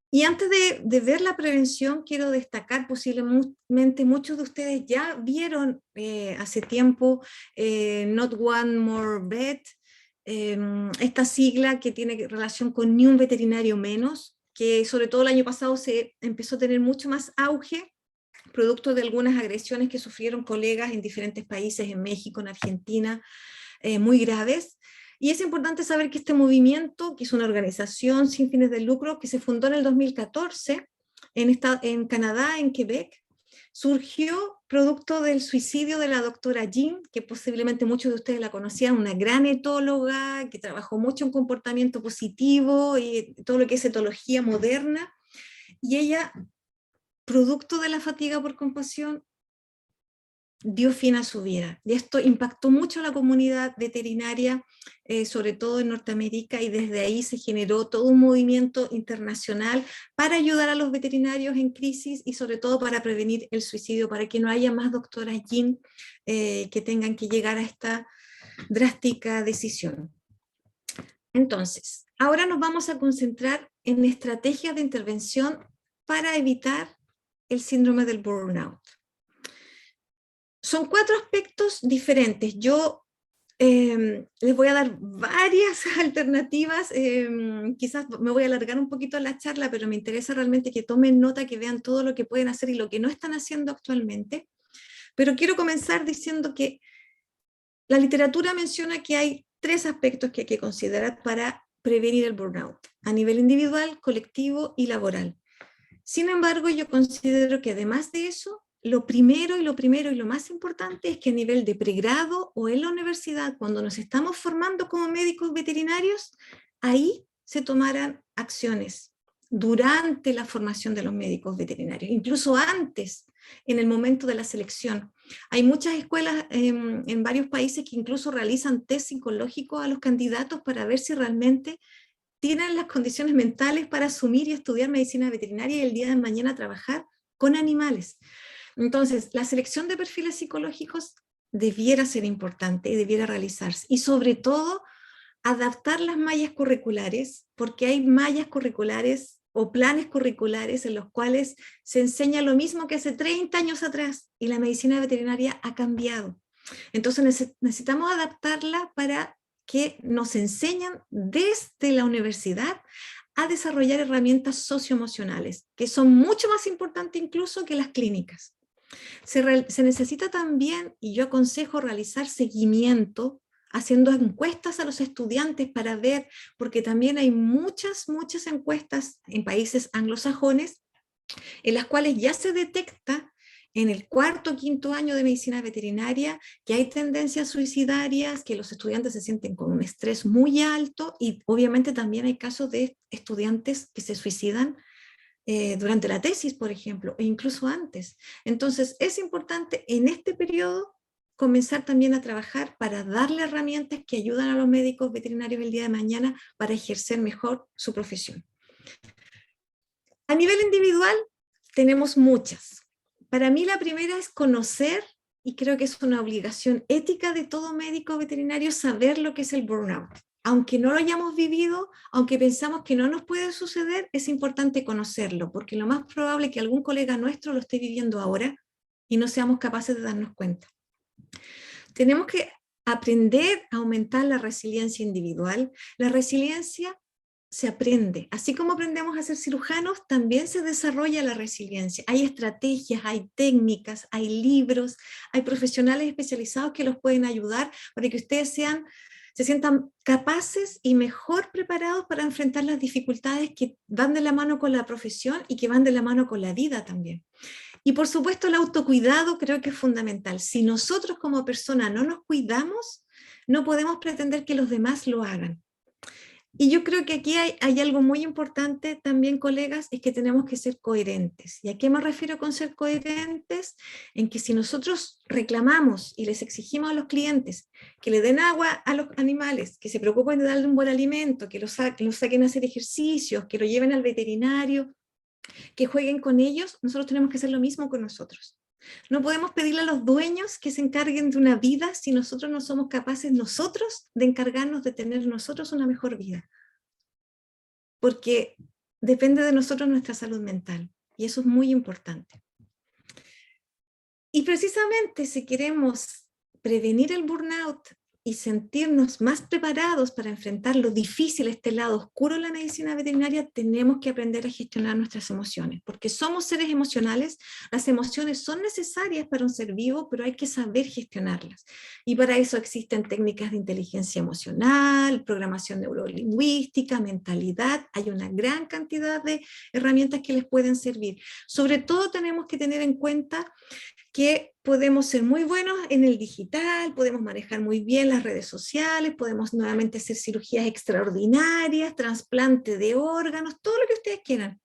Y antes de ver la prevención, quiero destacar, posiblemente muchos de ustedes ya vieron hace tiempo Not One More Vet, esta sigla que tiene relación con Ni un veterinario menos, que sobre todo el año pasado se empezó a tener mucho más auge, producto de algunas agresiones que sufrieron colegas en diferentes países, en México, en Argentina, muy graves. Y es importante saber que este movimiento, que es una organización sin fines de lucro, que se fundó en el 2014 en Canadá, en Quebec, surgió producto del suicidio de la doctora Jean, que posiblemente muchos de ustedes la conocían, una gran etóloga que trabajó mucho en comportamiento positivo y todo lo que es etología moderna. Y ella, producto de la fatiga por compasión, dio fin a su vida. Y esto impactó mucho a la comunidad veterinaria, sobre todo en Norteamérica, y desde ahí se generó todo un movimiento internacional para ayudar a los veterinarios en crisis y sobre todo para prevenir el suicidio, para que no haya más doctoras Jean que tengan que llegar a esta drástica decisión. Entonces, ahora nos vamos a concentrar en estrategias de intervención para evitar el síndrome del burnout. Son 4 aspectos diferentes. Yo les voy a dar varias alternativas. Quizás me voy a alargar un poquito la charla, pero me interesa realmente que tomen nota, que vean todo lo que pueden hacer y lo que no están haciendo actualmente. Pero quiero comenzar diciendo que la literatura menciona que hay 3 aspectos que hay que considerar para prevenir el burnout, a nivel individual, colectivo y laboral. Sin embargo, yo considero que además de eso, lo primero y lo más importante es que a nivel de pregrado o en la universidad, cuando nos estamos formando como médicos veterinarios, ahí se tomaran acciones durante la formación de los médicos veterinarios, incluso antes, en el momento de la selección. Hay muchas escuelas en varios países que incluso realizan test psicológicos a los candidatos para ver si realmente tienen las condiciones mentales para asumir y estudiar medicina veterinaria y el día de mañana trabajar con animales. Entonces, la selección de perfiles psicológicos debiera ser importante y debiera realizarse. Y sobre todo, adaptar las mallas curriculares, porque hay mallas curriculares o planes curriculares en los cuales se enseña lo mismo que hace 30 años atrás y la medicina veterinaria ha cambiado. Entonces necesitamos adaptarla para que nos enseñan desde la universidad a desarrollar herramientas socioemocionales, que son mucho más importantes incluso que las clínicas. Se necesita también, y yo aconsejo realizar seguimiento, haciendo encuestas a los estudiantes para ver, porque también hay muchas encuestas en países anglosajones, en las cuales ya se detecta en el 4º o 5º año de medicina veterinaria que hay tendencias suicidarias, que los estudiantes se sienten con un estrés muy alto y obviamente también hay casos de estudiantes que se suicidan durante la tesis, por ejemplo, e incluso antes. Entonces, es importante en este periodo comenzar también a trabajar para darle herramientas que ayudan a los médicos veterinarios el día de mañana para ejercer mejor su profesión. A nivel individual, tenemos muchas. Para mí la primera es conocer, y creo que es una obligación ética de todo médico veterinario, saber lo que es el burnout. Aunque no lo hayamos vivido, aunque pensamos que no nos puede suceder, es importante conocerlo, porque lo más probable es que algún colega nuestro lo esté viviendo ahora y no seamos capaces de darnos cuenta. Tenemos que aprender a aumentar la resiliencia individual. La resiliencia se aprende. Así como aprendemos a ser cirujanos, también se desarrolla la resiliencia. Hay estrategias, hay técnicas, hay libros, hay profesionales especializados que los pueden ayudar para que ustedes se sientan capaces y mejor preparados para enfrentar las dificultades que van de la mano con la profesión y que van de la mano con la vida también. Y por supuesto el autocuidado creo que es fundamental. Si nosotros como personas no nos cuidamos, no podemos pretender que los demás lo hagan. Y yo creo que aquí hay algo muy importante también, colegas, es que tenemos que ser coherentes. ¿Y a qué me refiero con ser coherentes? En que si nosotros reclamamos y les exigimos a los clientes que le den agua a los animales, que se preocupen de darle un buen alimento, que los saquen a hacer ejercicios, que lo lleven al veterinario, que jueguen con ellos, nosotros tenemos que hacer lo mismo con nosotros. No podemos pedirle a los dueños que se encarguen de una vida si nosotros no somos capaces nosotros de encargarnos de tener nosotros una mejor vida. Porque depende de nosotros nuestra salud mental y eso es muy importante. Y precisamente si queremos prevenir el burnout y sentirnos más preparados para enfrentar lo difícil, este lado oscuro de la medicina veterinaria, tenemos que aprender a gestionar nuestras emociones, porque somos seres emocionales, las emociones son necesarias para un ser vivo, pero hay que saber gestionarlas. Y para eso existen técnicas de inteligencia emocional, programación neurolingüística, mentalidad, hay una gran cantidad de herramientas que les pueden servir. Sobre todo tenemos que tener en cuenta que podemos ser muy buenos en el digital, podemos manejar muy bien las redes sociales, podemos nuevamente hacer cirugías extraordinarias, trasplante de órganos, todo lo que ustedes quieran.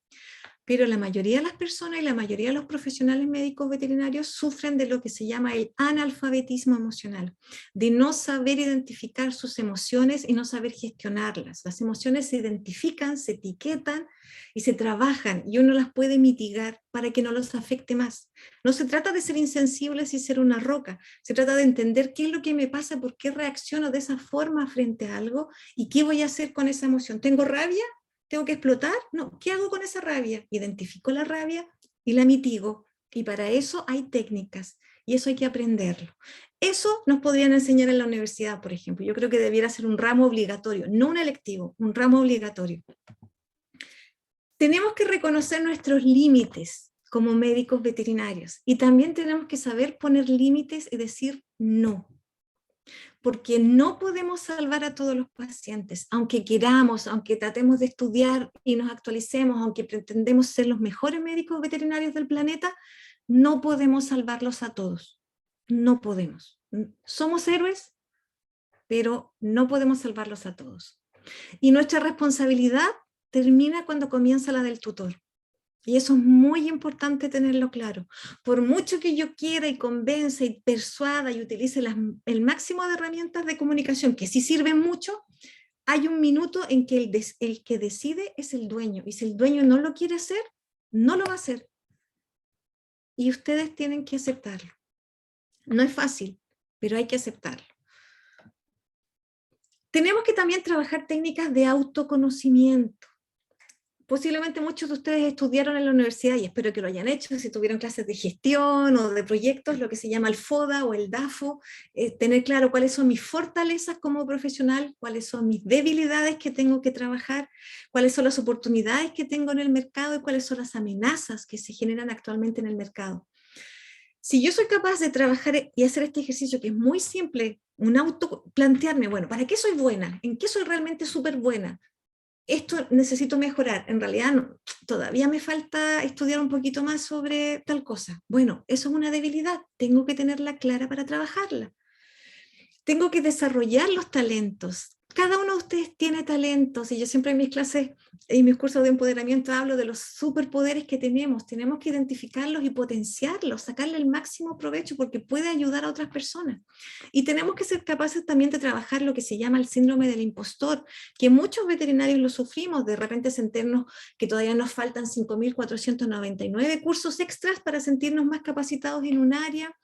Pero la mayoría de las personas y la mayoría de los profesionales médicos veterinarios sufren de lo que se llama el analfabetismo emocional, de no saber identificar sus emociones y no saber gestionarlas. Las emociones se identifican, se etiquetan y se trabajan y uno las puede mitigar para que no los afecte más. No se trata de ser insensibles y ser una roca, se trata de entender qué es lo que me pasa, por qué reacciono de esa forma frente a algo y qué voy a hacer con esa emoción. ¿Tengo rabia? ¿Tengo que explotar? No, ¿qué hago con esa rabia? Identifico la rabia y la mitigo. Y para eso hay técnicas y eso hay que aprenderlo. Eso nos podrían enseñar en la universidad, por ejemplo. Yo creo que debiera ser un ramo obligatorio, no un electivo, un ramo obligatorio. Tenemos que reconocer nuestros límites como médicos veterinarios. Y también tenemos que saber poner límites y decir no. Porque no podemos salvar a todos los pacientes, aunque queramos, aunque tratemos de estudiar y nos actualicemos, aunque pretendemos ser los mejores médicos veterinarios del planeta, no podemos salvarlos a todos. No podemos. Somos héroes, pero no podemos salvarlos a todos. Y nuestra responsabilidad termina cuando comienza la del tutor. Y eso es muy importante tenerlo claro. Por mucho que yo quiera y convenza y persuada y utilice el máximo de herramientas de comunicación, que sí sirven mucho, hay un minuto en que el que decide es el dueño. Y si el dueño no lo quiere hacer, no lo va a hacer. Y ustedes tienen que aceptarlo. No es fácil, pero hay que aceptarlo. Tenemos que también trabajar técnicas de autoconocimiento. Posiblemente muchos de ustedes estudiaron en la universidad, y espero que lo hayan hecho, si tuvieron clases de gestión o de proyectos, lo que se llama el FODA o el DAFO, tener claro cuáles son mis fortalezas como profesional, cuáles son mis debilidades que tengo que trabajar, cuáles son las oportunidades que tengo en el mercado y cuáles son las amenazas que se generan actualmente en el mercado. Si yo soy capaz de trabajar y hacer este ejercicio que es muy simple, plantearme, bueno, ¿para qué soy buena? ¿En qué soy realmente súper buena? Esto necesito mejorar, en realidad no, todavía me falta estudiar un poquito más sobre tal cosa. Bueno, eso es una debilidad, tengo que tenerla clara para trabajarla. Tengo que desarrollar los talentos. Cada uno de ustedes tiene talentos, y yo siempre en mis clases y mis cursos de empoderamiento hablo de los superpoderes que tenemos que identificarlos y potenciarlos, sacarle el máximo provecho porque puede ayudar a otras personas. Y tenemos que ser capaces también de trabajar lo que se llama el síndrome del impostor, que muchos veterinarios lo sufrimos, de repente sentirnos que todavía nos faltan 5.499 cursos extras para sentirnos más capacitados en un área,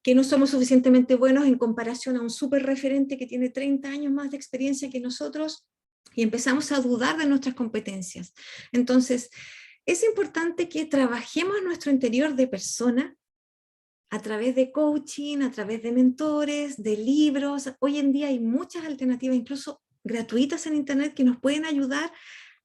que no somos suficientemente buenos en comparación a un súper referente que tiene 30 años más de experiencia que nosotros, y empezamos a dudar de nuestras competencias. Entonces, es importante que trabajemos nuestro interior de persona a través de coaching, a través de mentores, de libros. Hoy en día hay muchas alternativas, incluso gratuitas en internet, que nos pueden ayudar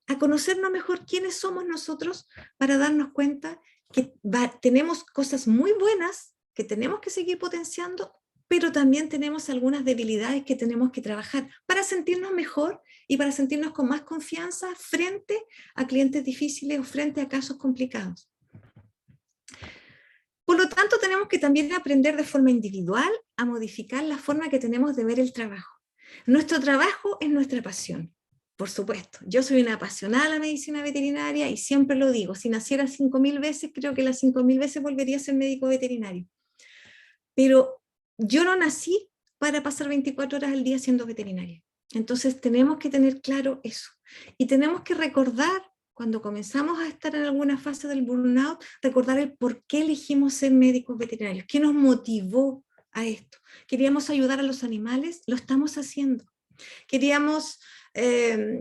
a conocernos mejor quiénes somos nosotros, para darnos cuenta que tenemos cosas muy buenas que tenemos que seguir potenciando, pero también tenemos algunas debilidades que tenemos que trabajar para sentirnos mejor y para sentirnos con más confianza frente a clientes difíciles o frente a casos complicados. Por lo tanto, tenemos que también aprender de forma individual a modificar la forma que tenemos de ver el trabajo. Nuestro trabajo es nuestra pasión. Por supuesto, yo soy una apasionada de la medicina veterinaria y siempre lo digo, si naciera 5.000 veces, creo que las 5.000 veces volvería a ser médico veterinario. Pero yo no nací para pasar 24 horas al día siendo veterinaria. Entonces tenemos que tener claro eso. Y tenemos que recordar, cuando comenzamos a estar en alguna fase del burnout, recordar el por qué elegimos ser médicos veterinarios, qué nos motivó a esto. Queríamos ayudar a los animales, lo estamos haciendo.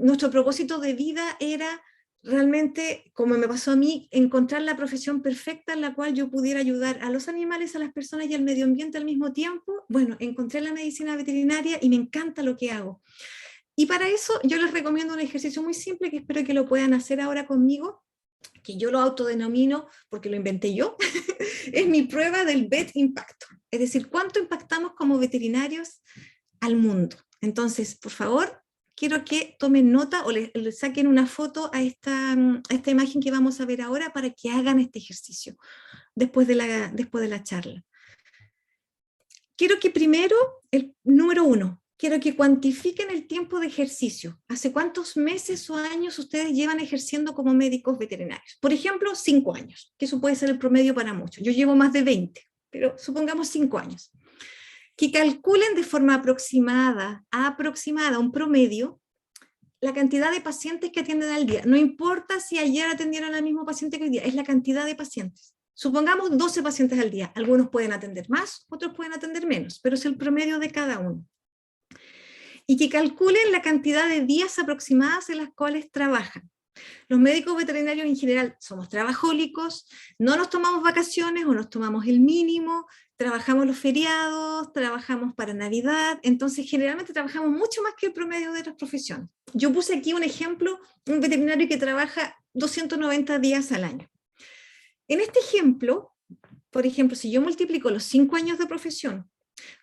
Nuestro propósito de vida era realmente, como me pasó a mí, encontrar la profesión perfecta en la cual yo pudiera ayudar a los animales, a las personas y al medio ambiente al mismo tiempo. Bueno, encontré la medicina veterinaria y me encanta lo que hago. Y para eso yo les recomiendo un ejercicio muy simple que espero que lo puedan hacer ahora conmigo, que yo lo autodenomino, porque lo inventé yo, es mi prueba del Vet Impacto. Es decir, cuánto impactamos como veterinarios al mundo. Entonces, por favor, quiero que tomen nota o le saquen una foto a esta imagen que vamos a ver ahora para que hagan este ejercicio después de la charla. Quiero que primero, el número 1, quiero que cuantifiquen el tiempo de ejercicio. ¿Hace cuántos meses o años ustedes llevan ejerciendo como médicos veterinarios? Por ejemplo, 5 años, que eso puede ser el promedio para muchos. Yo llevo más de 20, pero supongamos 5 años. Que calculen de forma aproximada, un promedio, la cantidad de pacientes que atienden al día. No importa si ayer atendieron al mismo paciente que hoy día, es la cantidad de pacientes. Supongamos 12 pacientes al día. Algunos pueden atender más, otros pueden atender menos, pero es el promedio de cada uno. Y que calculen la cantidad de días aproximadas en las cuales trabajan. Los médicos veterinarios en general somos trabajólicos, no nos tomamos vacaciones o nos tomamos el mínimo, trabajamos los feriados, trabajamos para Navidad, entonces generalmente trabajamos mucho más que el promedio de otras profesiones. Yo puse aquí un ejemplo, un veterinario que trabaja 290 días al año. En este ejemplo, por ejemplo, si yo multiplico los 5 años de profesión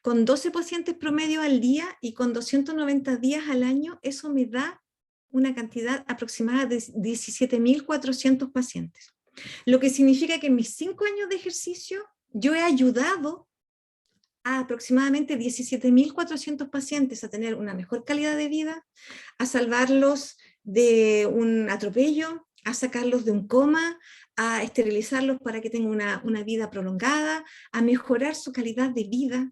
con 12 pacientes promedio al día y con 290 días al año, eso me da una cantidad aproximada de 17.400 pacientes. Lo que significa que en mis 5 años de ejercicio yo he ayudado a aproximadamente 17.400 pacientes a tener una mejor calidad de vida, a salvarlos de un atropello, a sacarlos de un coma, a esterilizarlos para que tengan una vida prolongada, a mejorar su calidad de vida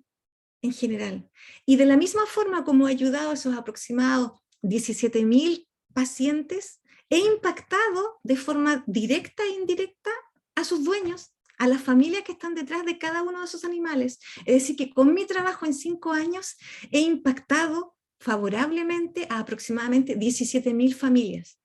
en general. Y de la misma forma como he ayudado a esos aproximados 17.000 pacientes, he impactado de forma directa e indirecta a sus dueños, a las familias que están detrás de cada uno de esos animales. Es decir, que con mi trabajo en 5 años he impactado favorablemente a aproximadamente 17.000 familias.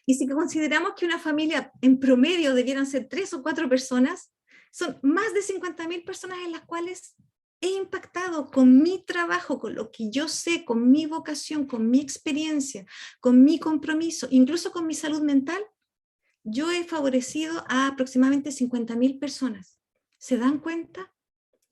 Y si consideramos que una familia en promedio debieran ser 3 o 4 personas, son más de 50.000 personas en las cuales he impactado con mi trabajo, con lo que yo sé, con mi vocación, con mi experiencia, con mi compromiso, incluso con mi salud mental. Yo he favorecido a aproximadamente 50.000 personas. ¿Se dan cuenta?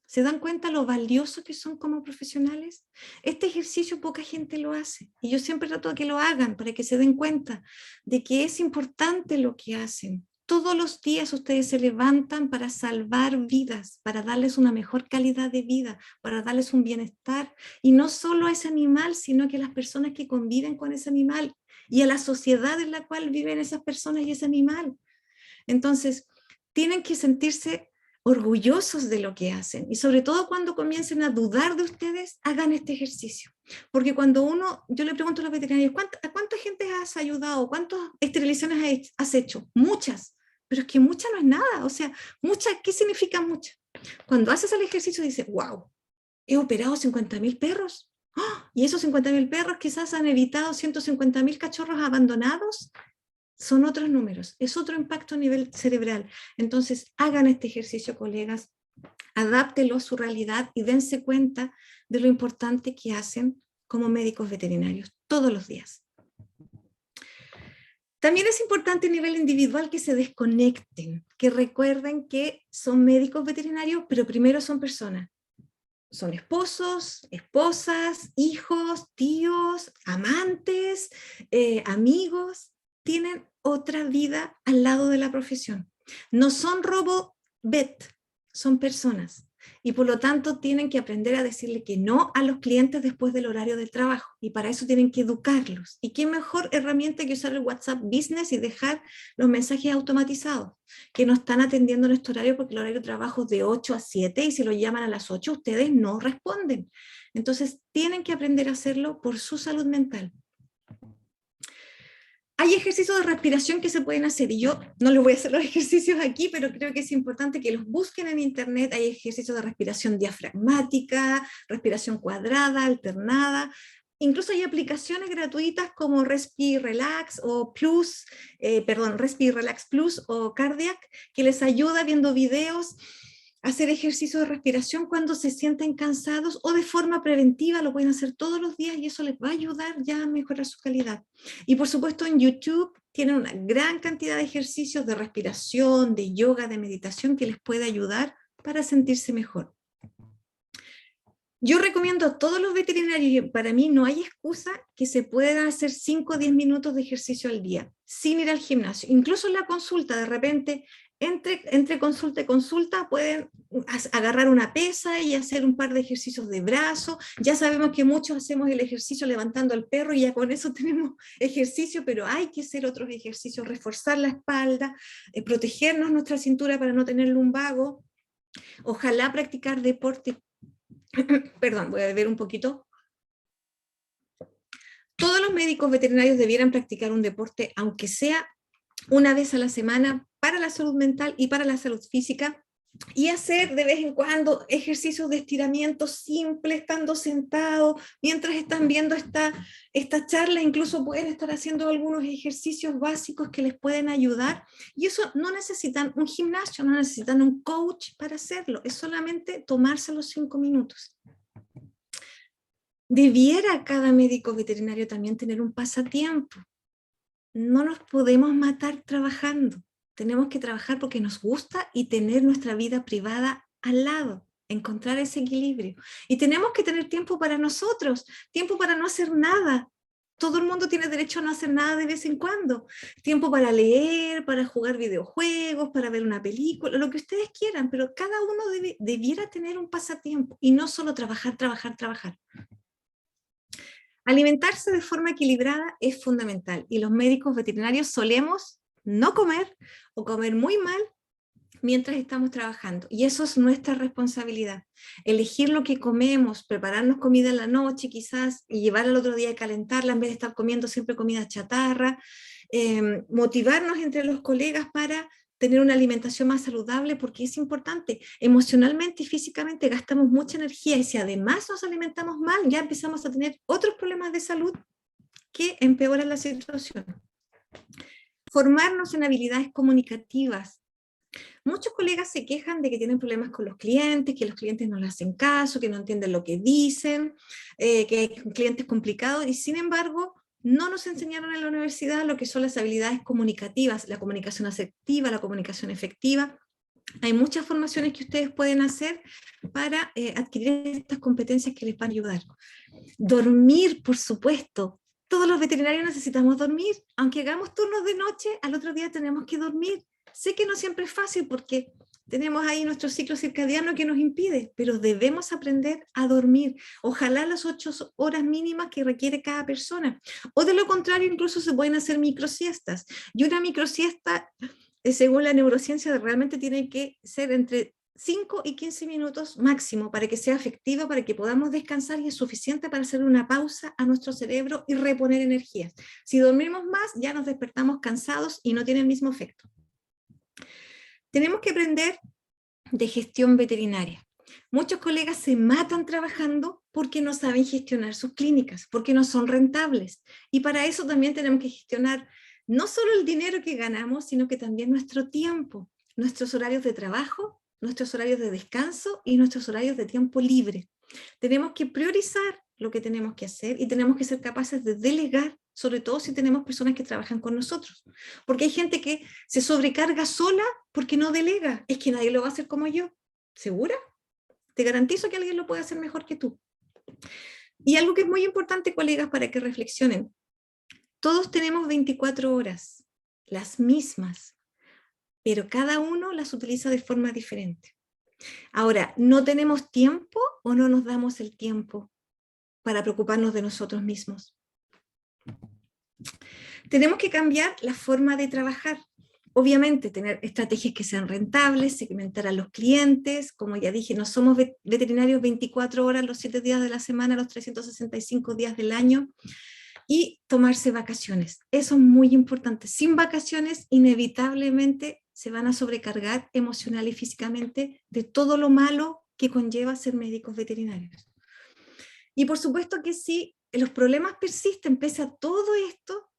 ¿Se dan cuenta lo valioso que son como profesionales? Este ejercicio poca gente lo hace y yo siempre trato de que lo hagan para que se den cuenta de que es importante lo que hacen. Todos los días ustedes se levantan para salvar vidas, para darles una mejor calidad de vida, para darles un bienestar, y no solo a ese animal, sino que a las personas que conviven con ese animal y a la sociedad en la cual viven esas personas y ese animal. Entonces, tienen que sentirse orgullosos de lo que hacen, y sobre todo cuando comiencen a dudar de ustedes, hagan este ejercicio. Porque cuando yo le pregunto a los veterinarios, ¿a cuánta gente has ayudado? ¿Cuántas esterilizaciones has hecho? Muchas. Pero es que mucha no es nada. O sea, mucha, ¿qué significa mucha? Cuando haces el ejercicio dices, wow, he operado 50.000 perros. ¡Oh! Y esos 50.000 perros quizás han evitado 150.000 cachorros abandonados. Son otros números, es otro impacto a nivel cerebral. Entonces, hagan este ejercicio, colegas, adáptelo a su realidad y dense cuenta de lo importante que hacen como médicos veterinarios todos los días. También es importante a nivel individual que se desconecten, que recuerden que son médicos veterinarios, pero primero son personas. Son esposos, esposas, hijos, tíos, amantes, amigos. Tienen otra vida al lado de la profesión. No son robot-vet, son personas. Y por lo tanto tienen que aprender a decirle que no a los clientes después del horario del trabajo. Y para eso tienen que educarlos. ¿Y qué mejor herramienta que usar el WhatsApp Business y dejar los mensajes automatizados? Que no están atendiendo en este horario porque el horario de trabajo es de 8 a 7 y si lo llaman a las 8 ustedes no responden. Entonces tienen que aprender a hacerlo por su salud mental. Hay ejercicios de respiración que se pueden hacer y yo no les voy a hacer los ejercicios aquí, pero creo que es importante que los busquen en internet. Hay ejercicios de respiración diafragmática, respiración cuadrada, alternada. Incluso hay aplicaciones gratuitas como Respi Relax o Respi Relax Plus o Cardiac, que les ayuda viendo videos hacer ejercicio de respiración cuando se sienten cansados o de forma preventiva, lo pueden hacer todos los días y eso les va a ayudar ya a mejorar su calidad. Y por supuesto en YouTube tienen una gran cantidad de ejercicios de respiración, de yoga, de meditación que les puede ayudar para sentirse mejor. Yo recomiendo a todos los veterinarios, y para mí no hay excusa que se puedan hacer 5 o 10 minutos de ejercicio al día, sin ir al gimnasio. Incluso en la consulta, de repente, entre consulta y consulta, pueden agarrar una pesa y hacer un par de ejercicios de brazo. Ya sabemos que muchos hacemos el ejercicio levantando al perro y ya con eso tenemos ejercicio, pero hay que hacer otros ejercicios, reforzar la espalda, protegernos nuestra cintura para no tener lumbago. Ojalá practicar deporte. Perdón, voy a beber un poquito. Todos los médicos veterinarios debieran practicar un deporte, aunque sea una vez a la semana, para la salud mental y para la salud física, y hacer de vez en cuando ejercicios de estiramiento simple, estando sentado, mientras están viendo esta charla, incluso pueden estar haciendo algunos ejercicios básicos que les pueden ayudar, y eso no necesitan un gimnasio, no necesitan un coach para hacerlo, es solamente tomarse los 5 minutos. Debiera cada médico veterinario también tener un pasatiempo. No nos podemos matar trabajando. tenemos que trabajar porque nos gusta y tener nuestra vida privada al lado, encontrar ese equilibrio. Y tenemos que tener tiempo para nosotros, tiempo para no hacer nada. Todo el mundo tiene derecho a no hacer nada de vez en cuando. Tiempo para leer, para jugar videojuegos, para ver una película, lo que ustedes quieran, pero cada uno debiera tener un pasatiempo y no solo trabajar, trabajar, trabajar. Alimentarse de forma equilibrada es fundamental y los médicos veterinarios solemos no comer o comer muy mal mientras estamos trabajando. Y eso es nuestra responsabilidad. Elegir lo que comemos, prepararnos comida en la noche quizás y llevar al otro día y calentarla en vez de estar comiendo siempre comida chatarra. Motivarnos entre los colegas para tener una alimentación más saludable porque es importante. Emocionalmente y físicamente gastamos mucha energía y si además nos alimentamos mal, ya empezamos a tener otros problemas de salud que empeoran la situación. Formarnos en habilidades comunicativas. Muchos colegas se quejan de que tienen problemas con los clientes, que los clientes no les hacen caso, que no entienden lo que dicen, que hay clientes complicados, y sin embargo, no nos enseñaron en la universidad lo que son las habilidades comunicativas, la comunicación asertiva, la comunicación efectiva. Hay muchas formaciones que ustedes pueden hacer para adquirir estas competencias que les van a ayudar. Dormir, por supuesto. Todos los veterinarios necesitamos dormir. Aunque hagamos turnos de noche, al otro día tenemos que dormir. Sé que no siempre es fácil porque tenemos ahí nuestro ciclo circadiano que nos impide, pero debemos aprender a dormir. Ojalá las 8 horas mínimas que requiere cada persona. O de lo contrario, incluso se pueden hacer microsiestas. Y una microsiesta, según la neurociencia, realmente tiene que ser entre 5 y 15 minutos máximo para que sea efectiva, para que podamos descansar y es suficiente para hacer una pausa a nuestro cerebro y reponer energías. Si dormimos más, ya nos despertamos cansados y no tiene el mismo efecto. Tenemos que aprender de gestión veterinaria. Muchos colegas se matan trabajando porque no saben gestionar sus clínicas, porque no son rentables. Y para eso también tenemos que gestionar no solo el dinero que ganamos, sino que también nuestro tiempo, nuestros horarios de trabajo, nuestros horarios de descanso y nuestros horarios de tiempo libre. Tenemos que priorizar lo que tenemos que hacer y tenemos que ser capaces de delegar, sobre todo si tenemos personas que trabajan con nosotros. Porque hay gente que se sobrecarga sola porque no delega. Es que nadie lo va a hacer como yo. ¿Segura? Te garantizo que alguien lo puede hacer mejor que tú. Y algo que es muy importante, colegas, para que reflexionen. Todos tenemos 24 horas, las mismas, pero cada uno las utiliza de forma diferente. Ahora, ¿no tenemos tiempo o no nos damos el tiempo para preocuparnos de nosotros mismos? Tenemos que cambiar la forma de trabajar. Obviamente, tener estrategias que sean rentables, segmentar a los clientes, como ya dije, no somos veterinarios 24 horas los 7 días de la semana, los 365 días del año, y tomarse vacaciones. Eso es muy importante. Sin vacaciones, inevitablemente se van a sobrecargar emocional y físicamente de todo lo malo que conlleva ser médicos veterinarios. Y por supuesto que si los problemas persisten, pese a todo esto,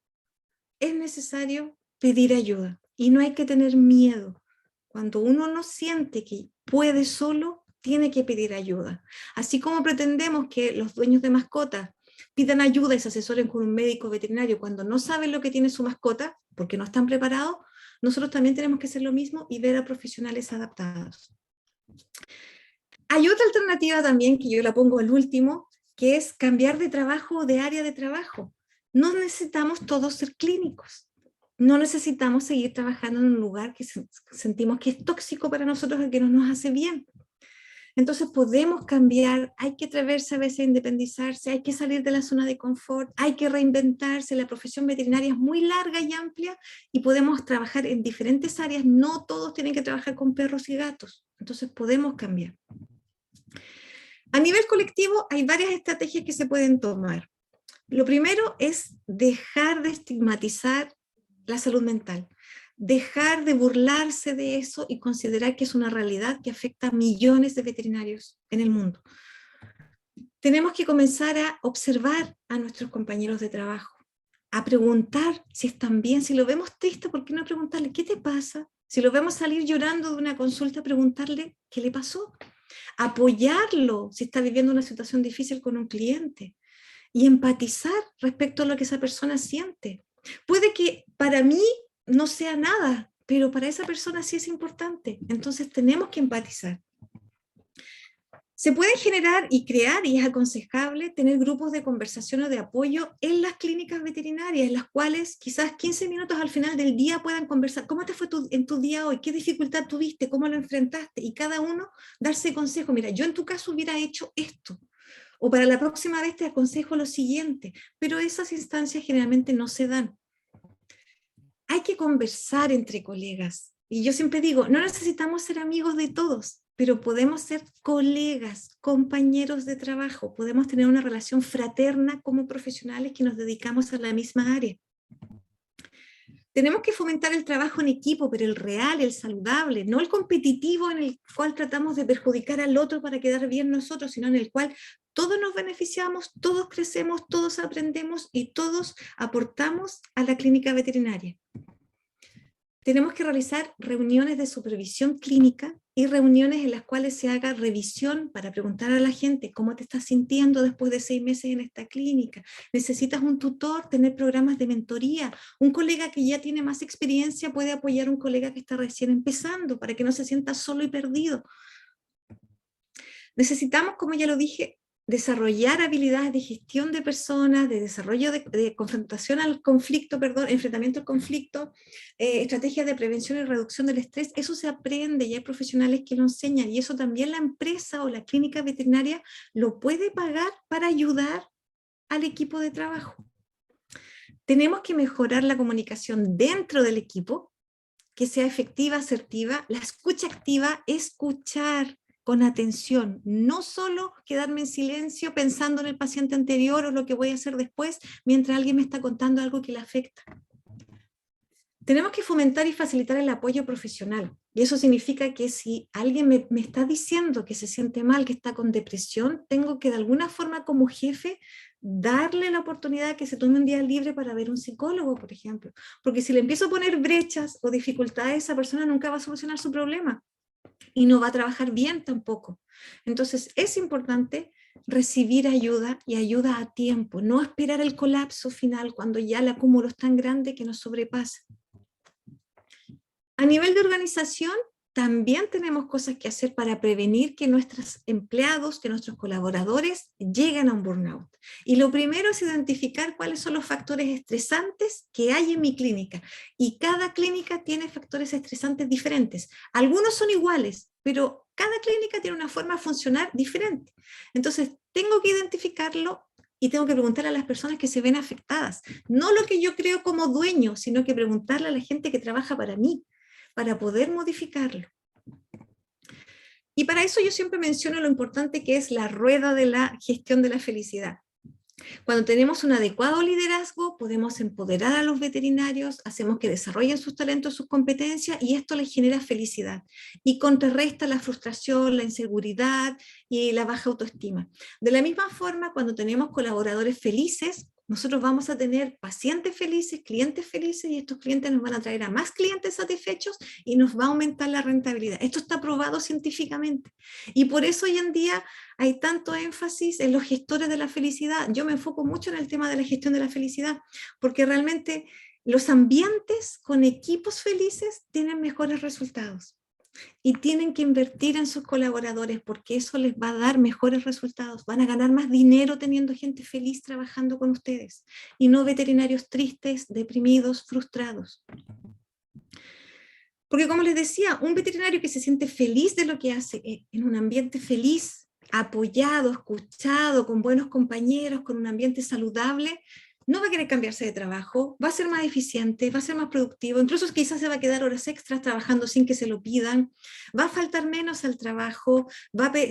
es necesario pedir ayuda. Y no hay que tener miedo. Cuando uno no siente que puede solo, tiene que pedir ayuda. Así como pretendemos que los dueños de mascotas pidan ayuda y se asesoren con un médico veterinario cuando no saben lo que tiene su mascota, porque no están preparados, nosotros también tenemos que hacer lo mismo y ver a profesionales adaptados. Hay otra alternativa también, que yo la pongo al último, que es cambiar de trabajo o de área de trabajo. No necesitamos todos ser clínicos. No necesitamos seguir trabajando en un lugar que sentimos que es tóxico para nosotros y que no nos hace bien. Entonces podemos cambiar, hay que atreverse a veces a independizarse, hay que salir de la zona de confort, hay que reinventarse. La profesión veterinaria es muy larga y amplia y podemos trabajar en diferentes áreas. No todos tienen que trabajar con perros y gatos. Entonces podemos cambiar. A nivel colectivo hay varias estrategias que se pueden tomar. Lo primero es dejar de estigmatizar la salud mental, dejar de burlarse de eso y considerar que es una realidad que afecta a millones de veterinarios en el mundo. Tenemos que comenzar a observar a nuestros compañeros de trabajo, a preguntar si están bien, si lo vemos triste, ¿por qué no preguntarle qué te pasa? Si lo vemos salir llorando de una consulta, preguntarle qué le pasó, apoyarlo si está viviendo una situación difícil con un cliente y empatizar respecto a lo que esa persona siente. Puede que para mí no sea nada, pero para esa persona sí es importante. Entonces tenemos que empatizar. Se pueden generar y crear, y es aconsejable, tener grupos de conversación o de apoyo en las clínicas veterinarias, en las cuales quizás 15 minutos al final del día puedan conversar. ¿Cómo te fue en tu día hoy? ¿Qué dificultad tuviste? ¿Cómo lo enfrentaste? Y cada uno darse consejo. Mira, yo en tu caso hubiera hecho esto. O para la próxima vez te aconsejo lo siguiente. Pero esas instancias generalmente no se dan. Hay que conversar entre colegas. Y yo siempre digo, no necesitamos ser amigos de todos, pero podemos ser colegas, compañeros de trabajo, podemos tener una relación fraterna como profesionales que nos dedicamos a la misma área. Tenemos que fomentar el trabajo en equipo, pero el real, el saludable, no el competitivo en el cual tratamos de perjudicar al otro para quedar bien nosotros, sino en el cual todos nos beneficiamos, todos crecemos, todos aprendemos y todos aportamos a la clínica veterinaria. Tenemos que realizar reuniones de supervisión clínica y reuniones en las cuales se haga revisión para preguntar a la gente cómo te estás sintiendo después de 6 meses en esta clínica. ¿Necesitas un tutor? Tener programas de mentoría. Un colega que ya tiene más experiencia puede apoyar a un colega que está recién empezando para que no se sienta solo y perdido. Necesitamos, como ya lo dije, desarrollar habilidades de gestión de personas, de desarrollo de confrontación al conflicto, enfrentamiento al conflicto, estrategias de prevención y reducción del estrés. Eso se aprende y hay profesionales que lo enseñan, y eso también la empresa o la clínica veterinaria lo puede pagar para ayudar al equipo de trabajo. Tenemos que mejorar la comunicación dentro del equipo, que sea efectiva, asertiva, la escucha activa, escuchar con atención, no solo quedarme en silencio pensando en el paciente anterior o lo que voy a hacer después mientras alguien me está contando algo que le afecta. Tenemos que fomentar y facilitar el apoyo profesional, y eso significa que si alguien me está diciendo que se siente mal, que está con depresión, tengo que de alguna forma como jefe darle la oportunidad de que se tome un día libre para ver un psicólogo, por ejemplo, porque si le empiezo a poner brechas o dificultades, esa persona nunca va a solucionar su problema y no va a trabajar bien tampoco. Entonces es importante recibir ayuda, y ayuda a tiempo, no esperar el colapso final cuando ya el acúmulo es tan grande que nos sobrepasa. A nivel de organización, también tenemos cosas que hacer para prevenir que nuestros empleados, que nuestros colaboradores lleguen a un burnout. Y lo primero es identificar cuáles son los factores estresantes que hay en mi clínica. Y cada clínica tiene factores estresantes diferentes. Algunos son iguales, pero cada clínica tiene una forma de funcionar diferente. Entonces, tengo que identificarlo y tengo que preguntarle a las personas que se ven afectadas. No lo que yo creo como dueño, sino que preguntarle a la gente que trabaja para mí, para poder modificarlo. Y para eso yo siempre menciono lo importante que es la rueda de la gestión de la felicidad. Cuando tenemos un adecuado liderazgo, podemos empoderar a los veterinarios, hacemos que desarrollen sus talentos, sus competencias, y esto les genera felicidad y contrarresta la frustración, la inseguridad y la baja autoestima. De la misma forma, cuando tenemos colaboradores felices, nosotros vamos a tener pacientes felices, clientes felices, y estos clientes nos van a traer a más clientes satisfechos y nos va a aumentar la rentabilidad. Esto está probado científicamente, y por eso hoy en día hay tanto énfasis en los gestores de la felicidad. Yo me enfoco mucho en el tema de la gestión de la felicidad, porque realmente los ambientes con equipos felices tienen mejores resultados. Y tienen que invertir en sus colaboradores, porque eso les va a dar mejores resultados. Van a ganar más dinero teniendo gente feliz trabajando con ustedes, y no veterinarios tristes, deprimidos, frustrados. Porque como les decía, un veterinario que se siente feliz de lo que hace, en un ambiente feliz, apoyado, escuchado, con buenos compañeros, con un ambiente saludable, no va a querer cambiarse de trabajo, va a ser más eficiente, va a ser más productivo, incluso quizás se va a quedar horas extras trabajando sin que se lo pidan, va a faltar menos al trabajo,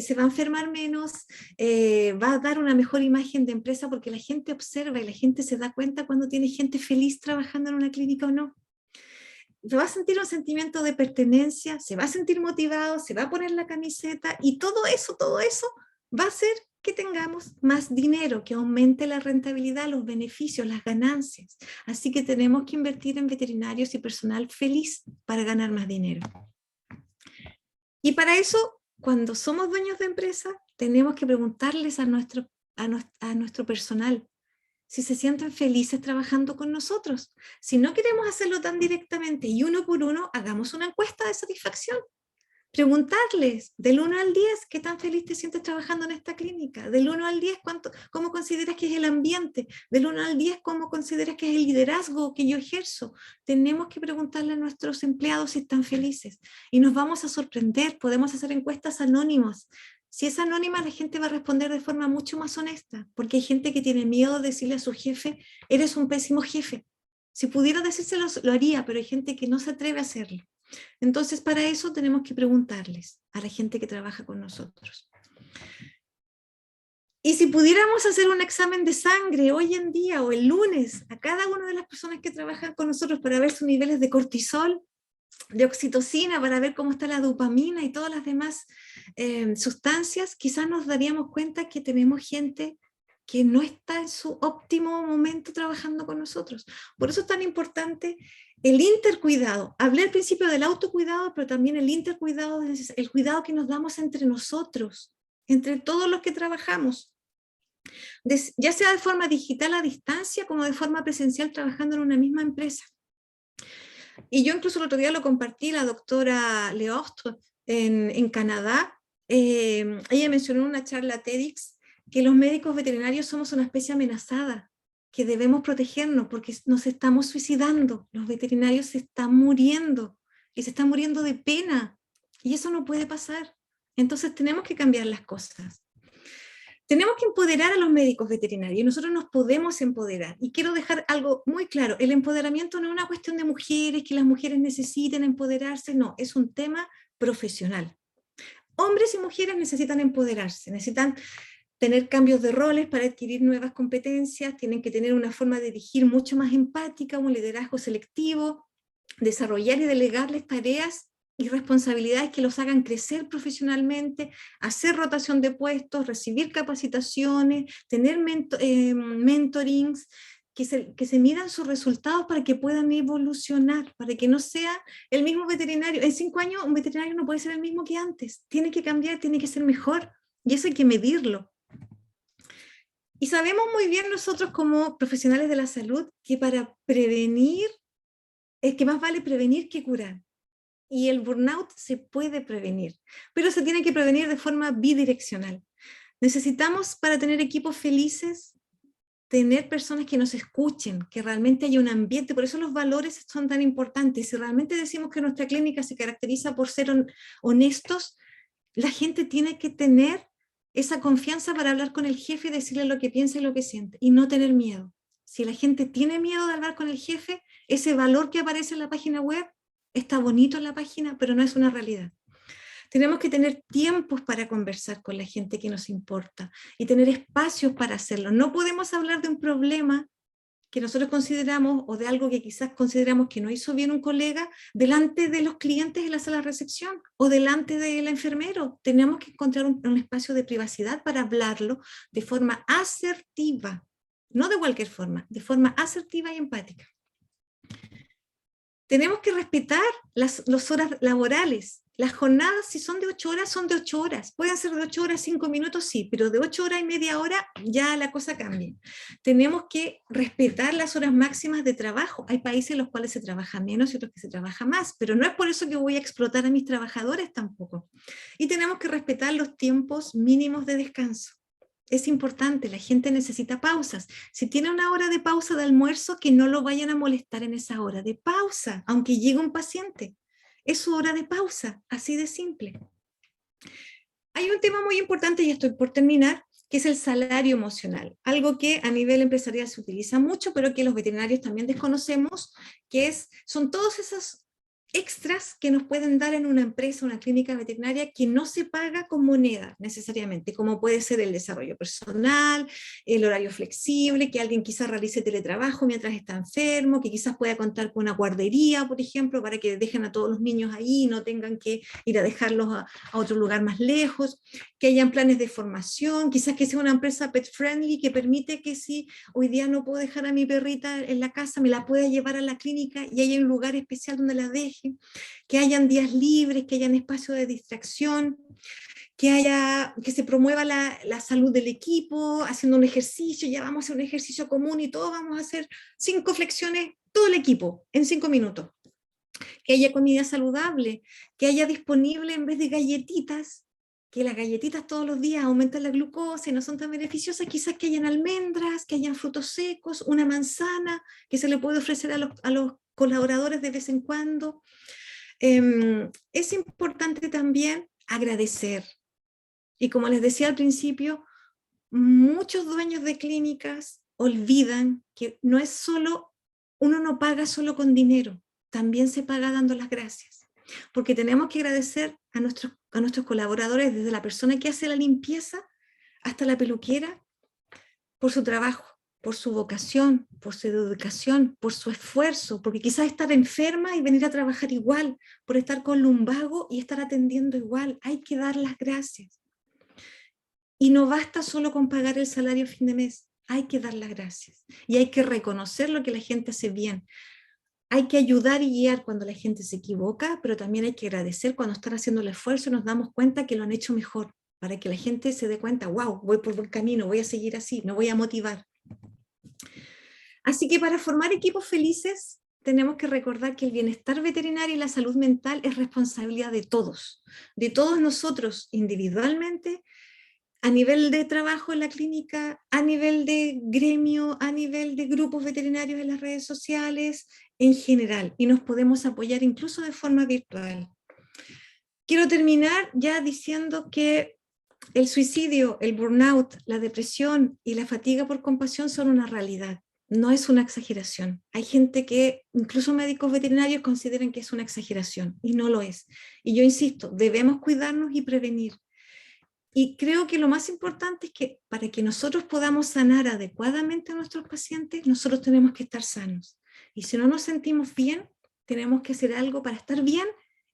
se va a enfermar menos, va a dar una mejor imagen de empresa, porque la gente observa y la gente se da cuenta cuando tiene gente feliz trabajando en una clínica o no. Se va a sentir un sentimiento de pertenencia, se va a sentir motivado, se va a poner la camiseta, y todo eso va a hacer que tengamos más dinero, que aumente la rentabilidad, los beneficios, las ganancias. Así que tenemos que invertir en veterinarios y personal feliz para ganar más dinero. Y para eso, cuando somos dueños de empresa, tenemos que preguntarles a nuestro personal si se sienten felices trabajando con nosotros. Si no queremos hacerlo tan directamente y uno por uno, hagamos una encuesta de satisfacción. Preguntarles del 1 al 10, ¿qué tan feliz te sientes trabajando en esta clínica? Del 1 al 10, ¿cómo consideras que es el ambiente? Del 1 al 10, ¿cómo consideras que es el liderazgo que yo ejerzo? Tenemos que preguntarle a nuestros empleados si están felices. Y nos vamos a sorprender, podemos hacer encuestas anónimas. Si es anónima, la gente va a responder de forma mucho más honesta, porque hay gente que tiene miedo de decirle a su jefe, eres un pésimo jefe. Si pudiera decírselo, lo haría, pero hay gente que no se atreve a hacerlo. Entonces, para eso tenemos que preguntarles a la gente que trabaja con nosotros. Y si pudiéramos hacer un examen de sangre hoy en día o el lunes a cada una de las personas que trabajan con nosotros para ver sus niveles de cortisol, de oxitocina, para ver cómo está la dopamina y todas las demás sustancias, quizás nos daríamos cuenta que tenemos gente que no está en su óptimo momento trabajando con nosotros. Por eso es tan importante el intercuidado. Hablé al principio del autocuidado, pero también el intercuidado es el cuidado que nos damos entre nosotros, entre todos los que trabajamos, ya sea de forma digital a distancia como de forma presencial trabajando en una misma empresa. Y yo incluso el otro día lo compartí, la doctora Leostre en Canadá, ella mencionó en una charla TEDx que los médicos veterinarios somos una especie amenazada, que debemos protegernos porque nos estamos suicidando, los veterinarios se están muriendo, y se están muriendo de pena, y eso no puede pasar. Entonces tenemos que cambiar las cosas. Tenemos que empoderar a los médicos veterinarios, y nosotros nos podemos empoderar. Y quiero dejar algo muy claro, el empoderamiento no es una cuestión de mujeres, que las mujeres necesiten empoderarse, no, es un tema profesional. Hombres y mujeres necesitan empoderarse, necesitan tener cambios de roles para adquirir nuevas competencias, tienen que tener una forma de dirigir mucho más empática, un liderazgo selectivo, desarrollar y delegarles tareas y responsabilidades que los hagan crecer profesionalmente, hacer rotación de puestos, recibir capacitaciones, tener mentorings, que se midan sus resultados para que puedan evolucionar, para que no sea el mismo veterinario. En 5 años un veterinario no puede ser el mismo que antes, tiene que cambiar, tiene que ser mejor, y eso hay que medirlo. Y sabemos muy bien nosotros como profesionales de la salud que para prevenir, es que más vale prevenir que curar. Y el burnout se puede prevenir, pero se tiene que prevenir de forma bidireccional. Necesitamos, para tener equipos felices, tener personas que nos escuchen, que realmente haya un ambiente, por eso los valores son tan importantes. Si realmente decimos que nuestra clínica se caracteriza por ser honestos, la gente tiene que tener esa confianza para hablar con el jefe y decirle lo que piensa y lo que siente, y no tener miedo. Si la gente tiene miedo de hablar con el jefe, ese valor que aparece en la página web está bonito en la página, pero no es una realidad. Tenemos que tener tiempos para conversar con la gente que nos importa y tener espacios para hacerlo. No podemos hablar de un problema que nosotros consideramos o de algo que quizás consideramos que no hizo bien un colega delante de los clientes en la sala de recepción o delante del enfermero. Tenemos que encontrar un espacio de privacidad para hablarlo de forma asertiva, no de cualquier forma, de forma asertiva y empática. Tenemos que respetar las horas laborales. Las jornadas, si son de 8 horas, son de 8 horas. Pueden ser de 8 horas, 5 minutos, sí, pero de 8 horas y media hora ya la cosa cambia. Tenemos que respetar las horas máximas de trabajo. Hay países en los cuales se trabaja menos y otros que se trabaja más, pero no es por eso que voy a explotar a mis trabajadores tampoco. Y tenemos que respetar los tiempos mínimos de descanso. Es importante, la gente necesita pausas. Si tiene una hora de pausa de almuerzo, que no lo vayan a molestar en esa hora de pausa, aunque llegue un paciente. Es su hora de pausa, así de simple. Hay un tema muy importante, y estoy por terminar, que es el salario emocional. Algo que a nivel empresarial se utiliza mucho, pero que los veterinarios también desconocemos, que son todos esos extras que nos pueden dar en una empresa, una clínica veterinaria, que no se paga con moneda necesariamente, como puede ser el desarrollo personal, el horario flexible, que alguien quizás realice teletrabajo mientras está enfermo, que quizás pueda contar con una guardería, por ejemplo, para que dejen a todos los niños ahí y no tengan que ir a dejarlos a otro lugar más lejos, que hayan planes de formación, quizás que sea una empresa pet friendly que permite que si hoy día no puedo dejar a mi perrita en la casa, me la pueda llevar a la clínica y haya un lugar especial donde la deje. aprendizaje, que hayan días libres, que hayan espacios de distracción, que se promueva la salud del equipo, haciendo un ejercicio, ya vamos a hacer un ejercicio común y todos vamos a hacer 5 flexiones, todo el equipo, en 5 minutos. Que haya comida saludable, que haya disponible en vez de galletitas, que las galletitas todos los días aumentan la glucosa y no son tan beneficiosas, quizás que hayan almendras, que hayan frutos secos, una manzana, que se le puede ofrecer a los colaboradores de vez en cuando. Es importante también agradecer. Y como les decía al principio, muchos dueños de clínicas olvidan que no es solo, uno no paga solo con dinero, también se paga dando las gracias. Porque tenemos que agradecer a nuestros colaboradores, desde la persona que hace la limpieza hasta la peluquera, por su trabajo, por su vocación, por su dedicación, por su esfuerzo, porque quizás estar enferma y venir a trabajar igual, por estar con lumbago y estar atendiendo igual, hay que dar las gracias. Y no basta solo con pagar el salario a fin de mes, hay que dar las gracias. Y hay que reconocer lo que la gente hace bien. Hay que ayudar y guiar cuando la gente se equivoca, pero también hay que agradecer cuando están haciendo el esfuerzo y nos damos cuenta que lo han hecho mejor, para que la gente se dé cuenta, wow, voy por buen camino, voy a seguir así, me voy a motivar. Así que para formar equipos felices, tenemos que recordar que el bienestar veterinario y la salud mental es responsabilidad de todos nosotros individualmente, a nivel de trabajo en la clínica, a nivel de gremio, a nivel de grupos veterinarios en las redes sociales, en general, y nos podemos apoyar incluso de forma virtual. Quiero terminar ya diciendo que el suicidio, el burnout, la depresión y la fatiga por compasión son una realidad, no es una exageración. Hay gente que, incluso médicos veterinarios, consideran que es una exageración, y no lo es. Y yo insisto, debemos cuidarnos y prevenir. Y creo que lo más importante es que para que nosotros podamos sanar adecuadamente a nuestros pacientes, nosotros tenemos que estar sanos. Y si no nos sentimos bien, tenemos que hacer algo para estar bien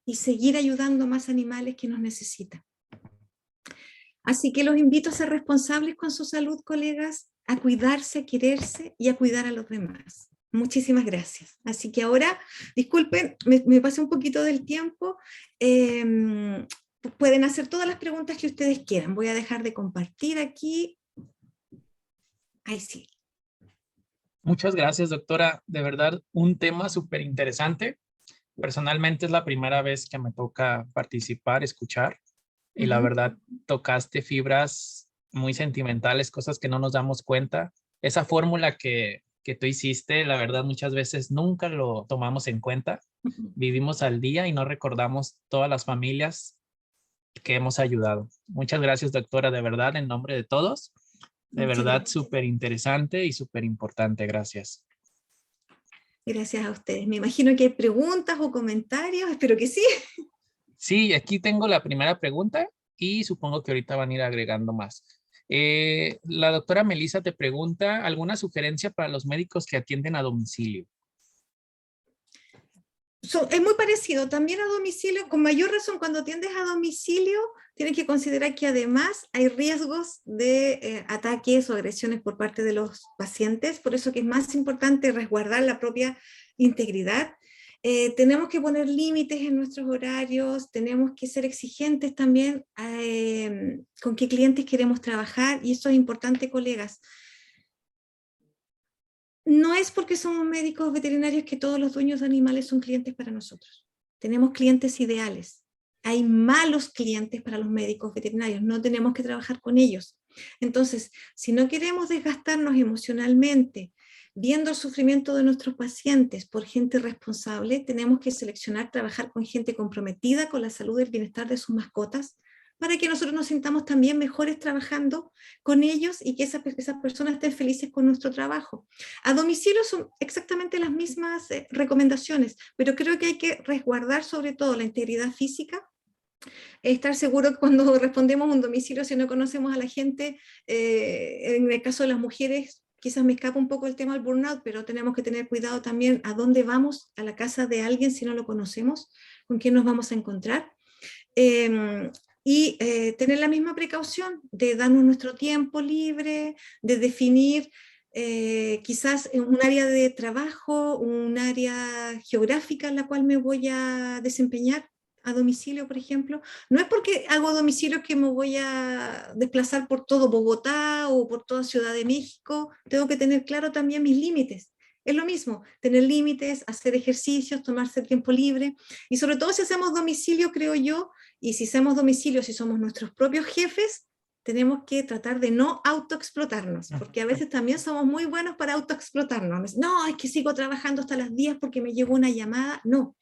y seguir ayudando a más animales que nos necesitan. Así que los invito a ser responsables con su salud, colegas, a cuidarse, a quererse y a cuidar a los demás. Muchísimas gracias. Así que ahora, disculpen, me pasé un poquito del tiempo. Pueden hacer todas las preguntas que ustedes quieran. Voy a dejar de compartir aquí. Ahí sí. Muchas gracias, doctora. De verdad, un tema súper interesante. Personalmente es la primera vez que me toca participar, escuchar. Y la verdad, tocaste fibras muy sentimentales, cosas que no nos damos cuenta. Esa fórmula que tú hiciste, la verdad, muchas veces nunca lo tomamos en cuenta. Vivimos al día y no recordamos todas las familias que hemos ayudado. Muchas gracias, doctora, de verdad, en nombre de todos. De verdad, súper interesante y súper importante. Gracias. Gracias a ustedes. Me imagino que hay preguntas o comentarios. Espero que sí. Sí, aquí tengo la primera pregunta y supongo que ahorita van a ir agregando más. La doctora Melissa te pregunta, ¿alguna sugerencia para los médicos que atienden a domicilio? Es muy parecido, también a domicilio, con mayor razón cuando atiendes a domicilio, tienes que considerar que además hay riesgos de ataques o agresiones por parte de los pacientes, por eso que es más importante resguardar la propia integridad. Tenemos que poner límites en nuestros horarios, tenemos que ser exigentes también con qué clientes queremos trabajar, y eso es importante, colegas. No es porque somos médicos veterinarios que todos los dueños de animales son clientes para nosotros. Tenemos clientes ideales. Hay malos clientes para los médicos veterinarios, no tenemos que trabajar con ellos. Entonces, si no queremos desgastarnos emocionalmente viendo el sufrimiento de nuestros pacientes por gente responsable, tenemos que seleccionar, trabajar con gente comprometida con la salud y el bienestar de sus mascotas, para que nosotros nos sintamos también mejores trabajando con ellos y que esas personas estén felices con nuestro trabajo. A domicilio son exactamente las mismas recomendaciones, pero creo que hay que resguardar sobre todo la integridad física, estar seguro que cuando respondemos a un domicilio, si no conocemos a la gente, en el caso de las mujeres, quizás me escapa un poco el tema del burnout, pero tenemos que tener cuidado también a dónde vamos, a la casa de alguien si no lo conocemos, con quién nos vamos a encontrar. Y tener la misma precaución de darnos nuestro tiempo libre, de definir quizás en un área de trabajo, un área geográfica en la cual me voy a desempeñar a domicilio, por ejemplo. No es porque hago domicilio que me voy a desplazar por todo Bogotá o por toda Ciudad de México. Tengo que tener claro también mis límites. Es lo mismo, tener límites, hacer ejercicios, tomarse el tiempo libre. Y sobre todo si hacemos domicilio, creo yo, y si hacemos domicilio, si somos nuestros propios jefes, tenemos que tratar de no autoexplotarnos, porque a veces también somos muy buenos para autoexplotarnos. No, es que sigo trabajando hasta las 10 porque me llegó una llamada. No,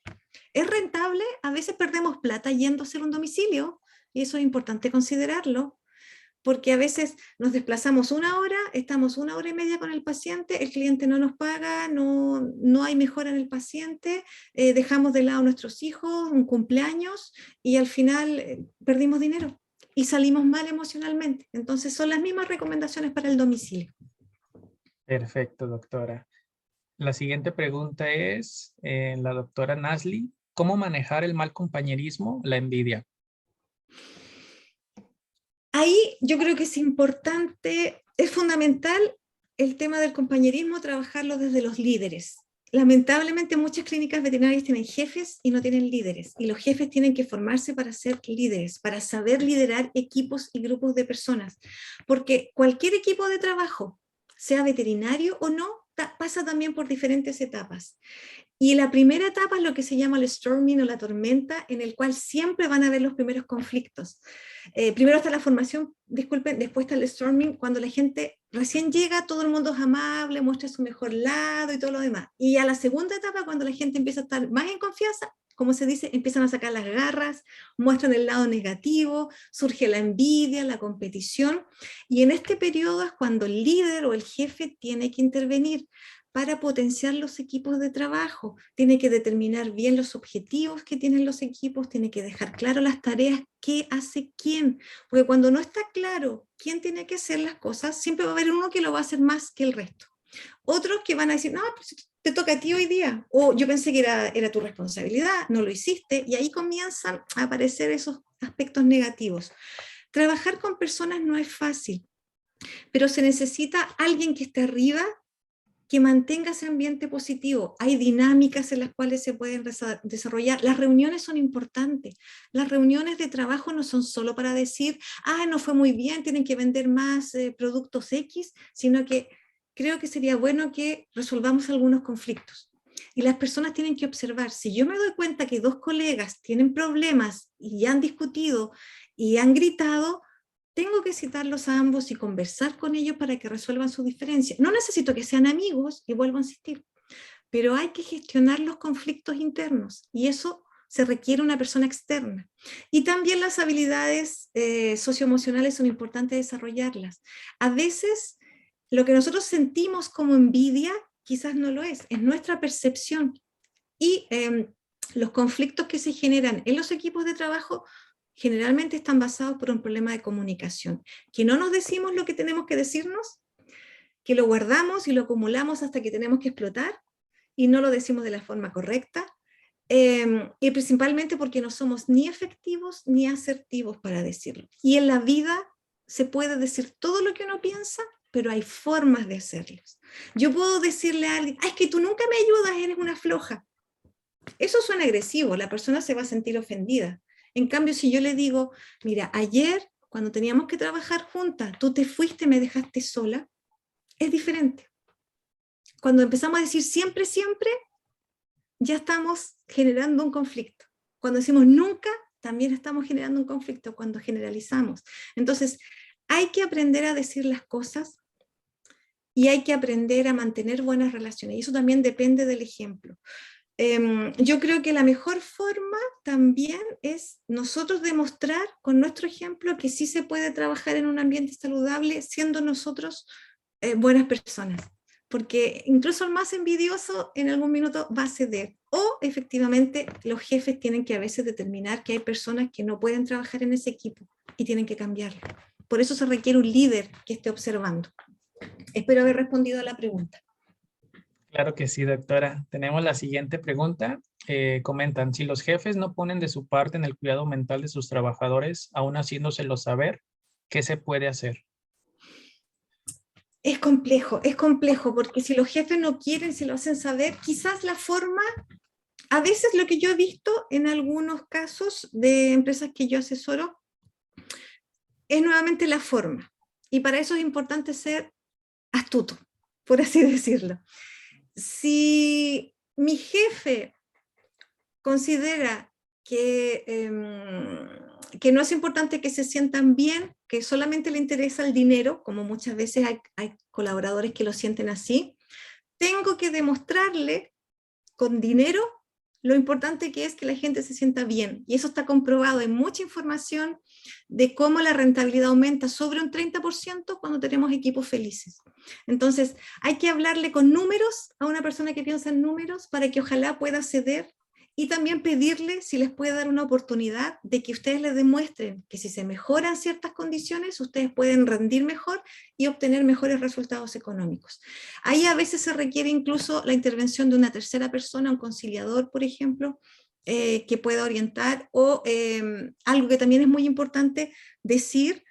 es rentable, a veces perdemos plata yendo a hacer un domicilio, y eso es importante considerarlo, porque a veces nos desplazamos una hora, estamos 1 hora y media con el paciente, el cliente no nos paga, no hay mejora en el paciente, dejamos de lado a nuestros hijos, un cumpleaños, y al final perdimos dinero y salimos mal emocionalmente. Entonces son las mismas recomendaciones para el domicilio. Perfecto, doctora. La siguiente pregunta es, la doctora Nasli, ¿cómo manejar el mal compañerismo, la envidia? Ahí yo creo que es importante, es fundamental el tema del compañerismo, trabajarlo desde los líderes. Lamentablemente muchas clínicas veterinarias tienen jefes y no tienen líderes, y los jefes tienen que formarse para ser líderes, para saber liderar equipos y grupos de personas, porque cualquier equipo de trabajo, sea veterinario o no, pasa también por diferentes etapas. Y la primera etapa es lo que se llama el storming o la tormenta, en el cual siempre van a haber los primeros conflictos. Primero está la formación, disculpen, después está el storming, cuando la gente recién llega, todo el mundo es amable, muestra su mejor lado y todo lo demás. Y a la segunda etapa, cuando la gente empieza a estar más en confianza, como se dice, empiezan a sacar las garras, muestran el lado negativo, surge la envidia, la competición, y en este periodo es cuando el líder o el jefe tiene que intervenir para potenciar los equipos de trabajo. Tiene que determinar bien los objetivos que tienen los equipos, tiene que dejar claro las tareas, qué hace quién, porque cuando no está claro quién tiene que hacer las cosas, siempre va a haber uno que lo va a hacer más que el resto. Otros que van a decir, no, pues te toca a ti hoy día, o yo pensé que era tu responsabilidad, no lo hiciste, y ahí comienzan a aparecer esos aspectos negativos. Trabajar con personas no es fácil, pero se necesita alguien que esté arriba, que mantenga ese ambiente positivo. Hay dinámicas en las cuales se pueden desarrollar. Las reuniones son importantes. Las reuniones de trabajo no son solo para decir, no fue muy bien, tienen que vender más productos X, sino que creo que sería bueno que resolvamos algunos conflictos. Y las personas tienen que observar, si yo me doy cuenta que 2 colegas tienen problemas y ya han discutido y han gritado, tengo que citarlos a ambos y conversar con ellos para que resuelvan sus diferencias. No necesito que sean amigos, y vuelvo a insistir, pero hay que gestionar los conflictos internos, y eso se requiere una persona externa. Y también las habilidades socioemocionales son importantes desarrollarlas. A veces lo que nosotros sentimos como envidia quizás no lo es nuestra percepción. Y los conflictos que se generan en los equipos de trabajo generalmente están basados por un problema de comunicación, que no nos decimos lo que tenemos que decirnos, que lo guardamos y lo acumulamos hasta que tenemos que explotar, y no lo decimos de la forma correcta, y principalmente porque no somos ni efectivos ni asertivos para decirlo. Y en la vida se puede decir todo lo que uno piensa, pero hay formas de hacerlos. Yo puedo decirle a alguien, es que tú nunca me ayudas, eres una floja. Eso suena agresivo, la persona se va a sentir ofendida. En cambio, si yo le digo, mira, ayer cuando teníamos que trabajar juntas, tú te fuiste, me dejaste sola, es diferente. Cuando empezamos a decir siempre, siempre, ya estamos generando un conflicto. Cuando decimos nunca, también estamos generando un conflicto cuando generalizamos. Entonces, hay que aprender a decir las cosas y hay que aprender a mantener buenas relaciones. Y eso también depende del ejemplo. Yo creo que la mejor forma también es nosotros demostrar con nuestro ejemplo que sí se puede trabajar en un ambiente saludable siendo nosotros buenas personas, porque incluso el más envidioso en algún minuto va a ceder, o efectivamente los jefes tienen que a veces determinar que hay personas que no pueden trabajar en ese equipo y tienen que cambiarlo. Por eso se requiere un líder que esté observando. Espero haber respondido a la pregunta. Claro que sí, doctora. Tenemos la siguiente pregunta. Comentan, si los jefes no ponen de su parte en el cuidado mental de sus trabajadores, aún haciéndoselo saber, ¿qué se puede hacer? es complejo, porque si los jefes no quieren, si lo hacen saber, quizás la forma, a veces lo que yo he visto en algunos casos de empresas que yo asesoro, es nuevamente la forma. Y para eso es importante ser astuto, por así decirlo. Si mi jefe considera que no es importante que se sientan bien, que solamente le interesa el dinero, como muchas veces hay colaboradores que lo sienten así, tengo que demostrarle con dinero lo importante que es que la gente se sienta bien. Y eso está comprobado. Hay mucha información de cómo la rentabilidad aumenta sobre un 30% cuando tenemos equipos felices. Entonces, hay que hablarle con números a una persona que piensa en números para que ojalá pueda ceder, y también pedirle si les puede dar una oportunidad de que ustedes les demuestren que si se mejoran ciertas condiciones, ustedes pueden rendir mejor y obtener mejores resultados económicos. Ahí a veces se requiere incluso la intervención de una tercera persona, un conciliador, por ejemplo, que pueda orientar, o algo que también es muy importante decir,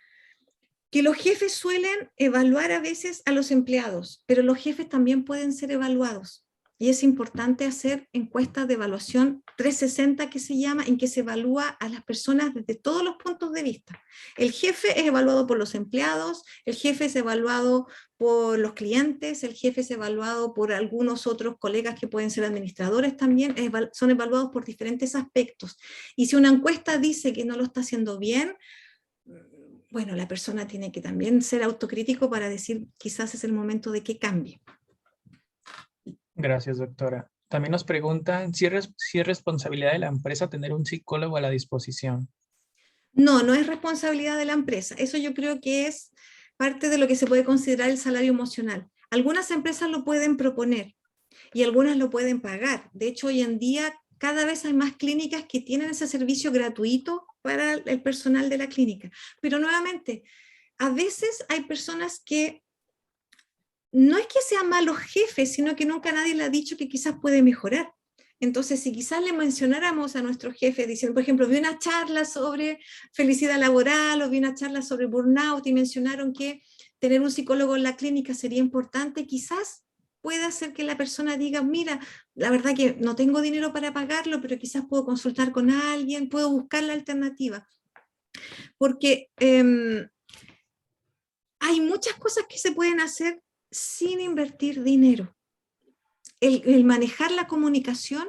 que los jefes suelen evaluar a veces a los empleados, pero los jefes también pueden ser evaluados. Y es importante hacer encuestas de evaluación 360, que se llama, en que se evalúa a las personas desde todos los puntos de vista. El jefe es evaluado por los empleados, el jefe es evaluado por los clientes, el jefe es evaluado por algunos otros colegas que pueden ser administradores también, son evaluados por diferentes aspectos. Y si una encuesta dice que no lo está haciendo bien, bueno, la persona tiene que también ser autocrítico para decir quizás es el momento de que cambie. Gracias, doctora. También nos preguntan si es responsabilidad de la empresa tener un psicólogo a la disposición. No, no es responsabilidad de la empresa. Eso yo creo que es parte de lo que se puede considerar el salario emocional. Algunas empresas lo pueden proponer y algunas lo pueden pagar. De hecho, hoy en día cada vez hay más clínicas que tienen ese servicio gratuito para el personal de la clínica. Pero nuevamente, a veces hay personas que no es que sean malos jefes, sino que nunca nadie le ha dicho que quizás puede mejorar. Entonces, si quizás le mencionáramos a nuestro jefe diciendo, por ejemplo, vi una charla sobre felicidad laboral o vi una charla sobre burnout y mencionaron que tener un psicólogo en la clínica sería importante, quizás puede hacer que la persona diga, mira, la verdad que no tengo dinero para pagarlo, pero quizás puedo consultar con alguien, puedo buscar la alternativa. Porque hay muchas cosas que se pueden hacer sin invertir dinero. El manejar la comunicación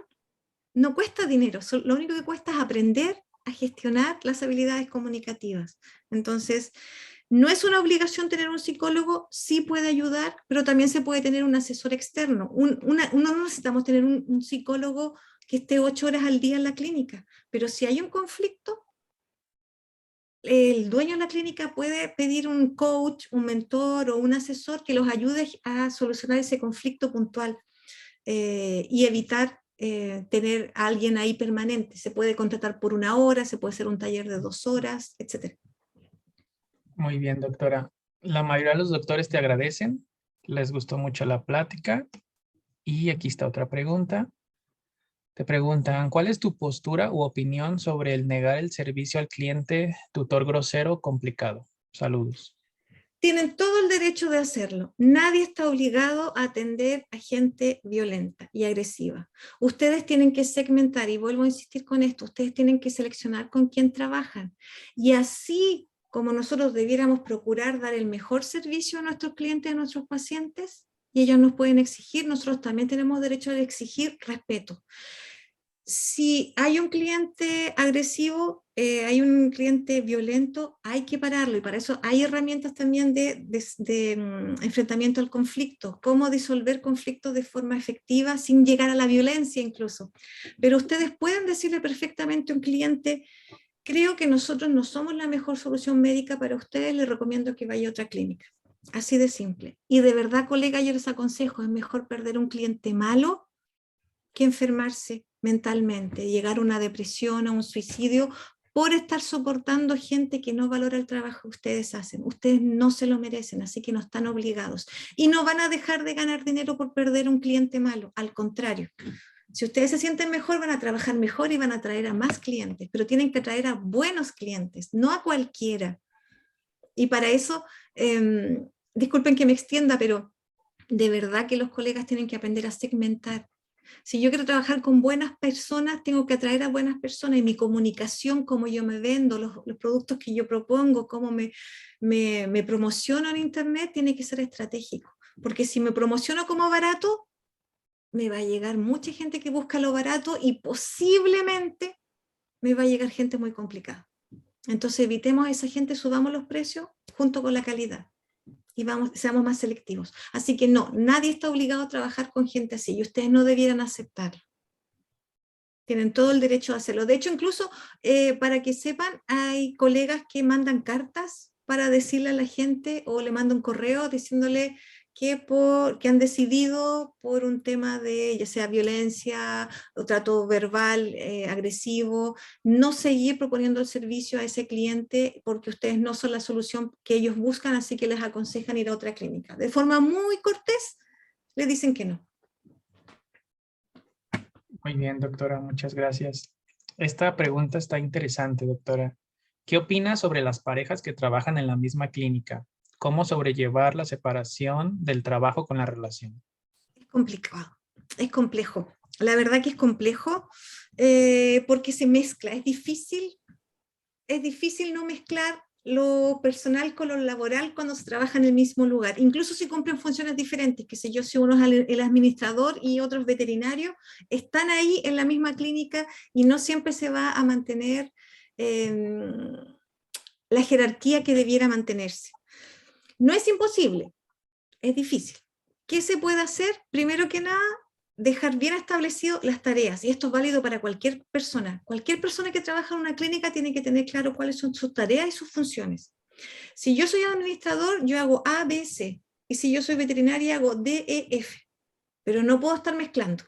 no cuesta dinero, lo único que cuesta es aprender a gestionar las habilidades comunicativas. Entonces, no es una obligación tener un psicólogo, sí puede ayudar, pero también se puede tener un asesor externo. No necesitamos tener un psicólogo que esté 8 horas al día en la clínica, pero si hay un conflicto, el dueño de la clínica puede pedir un coach, un mentor o un asesor que los ayude a solucionar ese conflicto puntual y evitar tener a alguien ahí permanente. Se puede contratar por 1 hora, se puede hacer un taller de 2 horas, etc. Muy bien, doctora. La mayoría de los doctores te agradecen. Les gustó mucho la plática. Y aquí está otra pregunta. Te preguntan, ¿cuál es tu postura u opinión sobre el negar el servicio al cliente tutor grosero o complicado? Saludos. Tienen todo el derecho de hacerlo. Nadie está obligado a atender a gente violenta y agresiva. Ustedes tienen que segmentar, y vuelvo a insistir con esto, ustedes tienen que seleccionar con quién trabajan. Y así como nosotros debiéramos procurar dar el mejor servicio a nuestros clientes, a nuestros pacientes, y ellos nos pueden exigir, nosotros también tenemos derecho a exigir respeto. Si hay un cliente agresivo, hay un cliente violento, hay que pararlo, y para eso hay herramientas también de enfrentamiento al conflicto, cómo disolver conflictos de forma efectiva sin llegar a la violencia incluso. Pero ustedes pueden decirle perfectamente a un cliente, creo que nosotros no somos la mejor solución médica para ustedes, les recomiendo que vaya a otra clínica. Así de simple. Y de verdad, colega, yo les aconsejo, es mejor perder un cliente malo que enfermarse mentalmente, llegar a una depresión, a un suicidio, por estar soportando gente que no valora el trabajo que ustedes hacen. Ustedes no se lo merecen, así que no están obligados. Y no van a dejar de ganar dinero por perder un cliente malo, al contrario. Si ustedes se sienten mejor, van a trabajar mejor y van a traer a más clientes, pero tienen que traer a buenos clientes, no a cualquiera. Y para eso disculpen que me extienda, pero de verdad que los colegas tienen que aprender a segmentar. Si yo quiero trabajar con buenas personas, tengo que atraer a buenas personas, y mi comunicación, cómo yo me vendo, los productos que yo propongo, cómo me promociono en internet, tiene que ser estratégico. Porque si me promociono como barato, me va a llegar mucha gente que busca lo barato y posiblemente me va a llegar gente muy complicada. Entonces evitemos a esa gente, subamos los precios junto con la calidad y seamos más selectivos. Así que no, nadie está obligado a trabajar con gente así y ustedes no debieran aceptarlo. Tienen todo el derecho a hacerlo. De hecho, incluso para que sepan, hay colegas que mandan cartas para decirle a la gente, o le mandan un correo diciéndole que han decidido por un tema de, ya sea violencia o trato verbal agresivo, no seguir proponiendo el servicio a ese cliente porque ustedes no son la solución que ellos buscan, así que les aconsejan ir a otra clínica. De forma muy cortés, le dicen que no. Muy bien, doctora, muchas gracias. Esta pregunta está interesante, doctora. ¿Qué opina sobre las parejas que trabajan en la misma clínica? ¿Cómo sobrellevar la separación del trabajo con la relación? Es complicado, es complejo. La verdad que es complejo porque se mezcla. Es difícil no mezclar lo personal con lo laboral cuando se trabaja en el mismo lugar, incluso si cumplen funciones diferentes, que sé yo, si uno es el administrador y otros veterinarios, están ahí en la misma clínica y no siempre se va a mantener la jerarquía que debiera mantenerse. No es imposible, es difícil. ¿Qué se puede hacer? Primero que nada, dejar bien establecido las tareas, y esto es válido para cualquier persona. Cualquier persona que trabaja en una clínica tiene que tener claro cuáles son sus tareas y sus funciones. Si yo soy administrador, yo hago A, B, C, y si yo soy veterinaria, hago D, E, F, pero no puedo estar mezclando.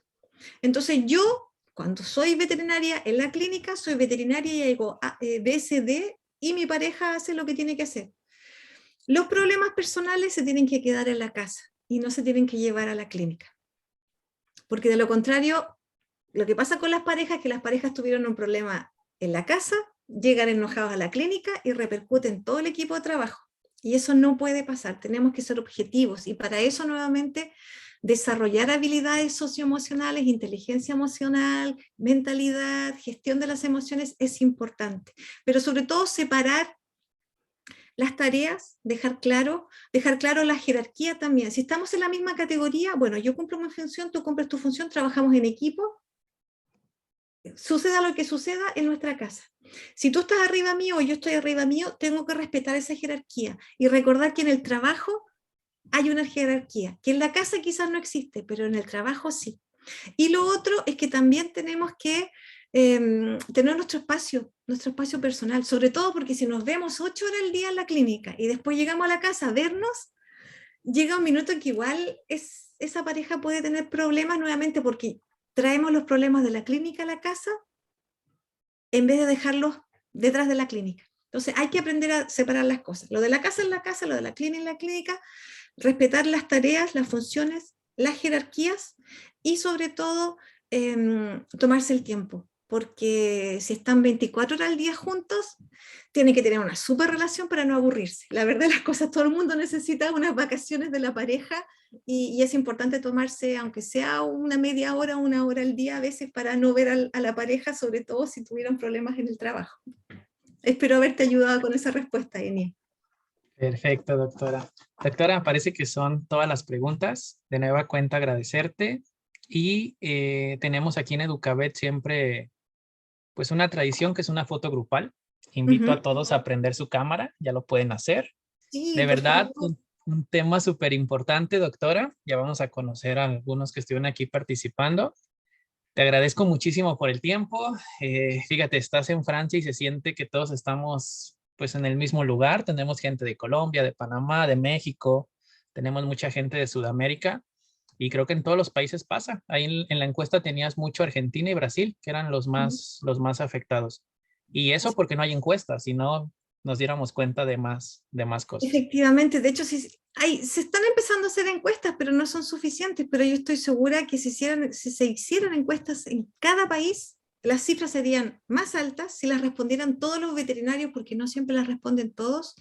Entonces yo, cuando soy veterinaria en la clínica, soy veterinaria y hago A, B, C, D, y mi pareja hace lo que tiene que hacer. Los problemas personales se tienen que quedar en la casa y no se tienen que llevar a la clínica. Porque de lo contrario, lo que pasa con las parejas es que las parejas tuvieron un problema en la casa, llegan enojados a la clínica y repercuten en todo el equipo de trabajo. Y eso no puede pasar, tenemos que ser objetivos y para eso nuevamente desarrollar habilidades socioemocionales, inteligencia emocional, mentalidad, gestión de las emociones es importante. Pero sobre todo separar las tareas, dejar claro la jerarquía también. Si estamos en la misma categoría, bueno, yo cumplo mi función, tú cumples tu función, trabajamos en equipo, suceda lo que suceda en nuestra casa. Si tú estás arriba mío o yo estoy arriba mío, tengo que respetar esa jerarquía y recordar que en el trabajo hay una jerarquía, que en la casa quizás no existe, pero en el trabajo sí. Y lo otro es que también tenemos que tener nuestro espacio personal, sobre todo porque si nos vemos 8 horas al día en la clínica y después llegamos a la casa a vernos, llega un minuto en que igual esa pareja puede tener problemas nuevamente porque traemos los problemas de la clínica a la casa en vez de dejarlos detrás de la clínica. Entonces hay que aprender a separar las cosas. Lo de la casa en la casa, lo de la clínica en la clínica, respetar las tareas, las funciones, las jerarquías y sobre todo tomarse el tiempo. Porque si están 24 horas al día juntos, tienen que tener una súper relación para no aburrirse. La verdad de las cosas, todo el mundo necesita unas vacaciones de la pareja y es importante tomarse, aunque sea una media hora, una hora al día, a veces para no ver a la pareja, sobre todo si tuvieron problemas en el trabajo. Espero haberte ayudado con esa respuesta, Enia. Perfecto, doctora. Doctora, parece que son todas las preguntas. De nueva cuenta, agradecerte. Y tenemos aquí en Educabet siempre pues una tradición que es una foto grupal. Invito a todos a prender su cámara, ya lo pueden hacer. Sí, De por verdad, favor. un tema súper importante, doctora. Ya vamos a conocer a algunos que estuvieron aquí participando. Te agradezco muchísimo por el tiempo. Fíjate, estás en Francia y se siente que todos estamos pues en el mismo lugar. Tenemos gente de Colombia, de Panamá, de México, tenemos mucha gente de Sudamérica y creo que en todos los países pasa. Ahí en la encuesta tenías mucho Argentina y Brasil, que eran los más afectados. Y eso porque no hay encuestas, si no nos diéramos cuenta de más cosas. Efectivamente, de hecho se están empezando a hacer encuestas, pero no son suficientes, pero yo estoy segura que si se hicieran encuestas en cada país, las cifras serían más altas si las respondieran todos los veterinarios, porque no siempre las responden todos,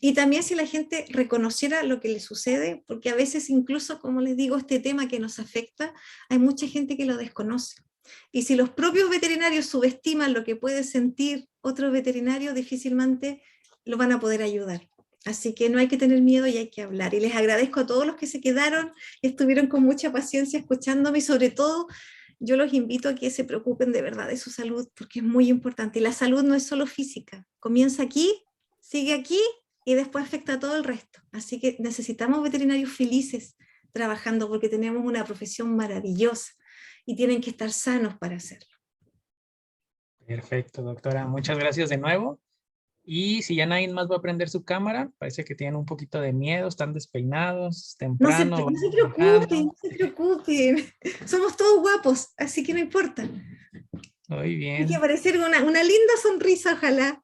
Y también si la gente reconociera lo que le sucede, porque a veces incluso, como les digo, este tema que nos afecta, hay mucha gente que lo desconoce. Y si los propios veterinarios subestiman lo que puede sentir otro veterinario, difícilmente lo van a poder ayudar. Así que no hay que tener miedo y hay que hablar. Y les agradezco a todos los que se quedaron, estuvieron con mucha paciencia escuchándome y sobre todo yo los invito a que se preocupen de verdad de su salud porque es muy importante. Y la salud no es solo física, comienza aquí, sigue aquí y después afecta a todo el resto. Así que necesitamos veterinarios felices trabajando porque tenemos una profesión maravillosa y tienen que estar sanos para hacerlo. Perfecto, doctora. Muchas gracias de nuevo. Y si ya nadie más va a prender su cámara, parece que tienen un poquito de miedo, están despeinados, temprano, van No se preocupen, manejando. no se preocupen. Somos todos guapos, así que no importa. Muy Hay que bien. aparecer una linda sonrisa, ojalá.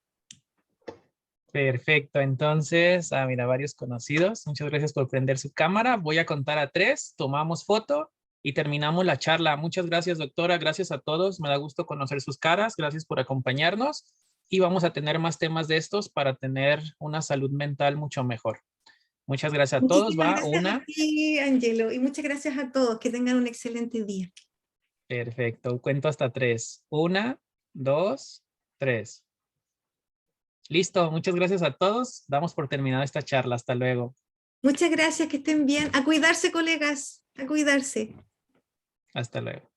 Perfecto. Entonces, mira, varios conocidos. Muchas gracias por prender su cámara. Voy a contar a 3, tomamos foto y terminamos la charla. Muchas gracias, doctora. Gracias a todos. Me da gusto conocer sus caras. Gracias por acompañarnos. Y vamos a tener más temas de estos para tener una salud mental mucho mejor. Muchas gracias a todos. Muchísimas Va gracias a una. ti, Angelo, y muchas gracias a todos. Que tengan un excelente día. Perfecto. Cuento hasta 3. 1, 2, 3. Listo. Muchas gracias a todos. Damos por terminada esta charla. Hasta luego. Muchas gracias, que estén bien. A cuidarse, colegas, a cuidarse. Hasta luego.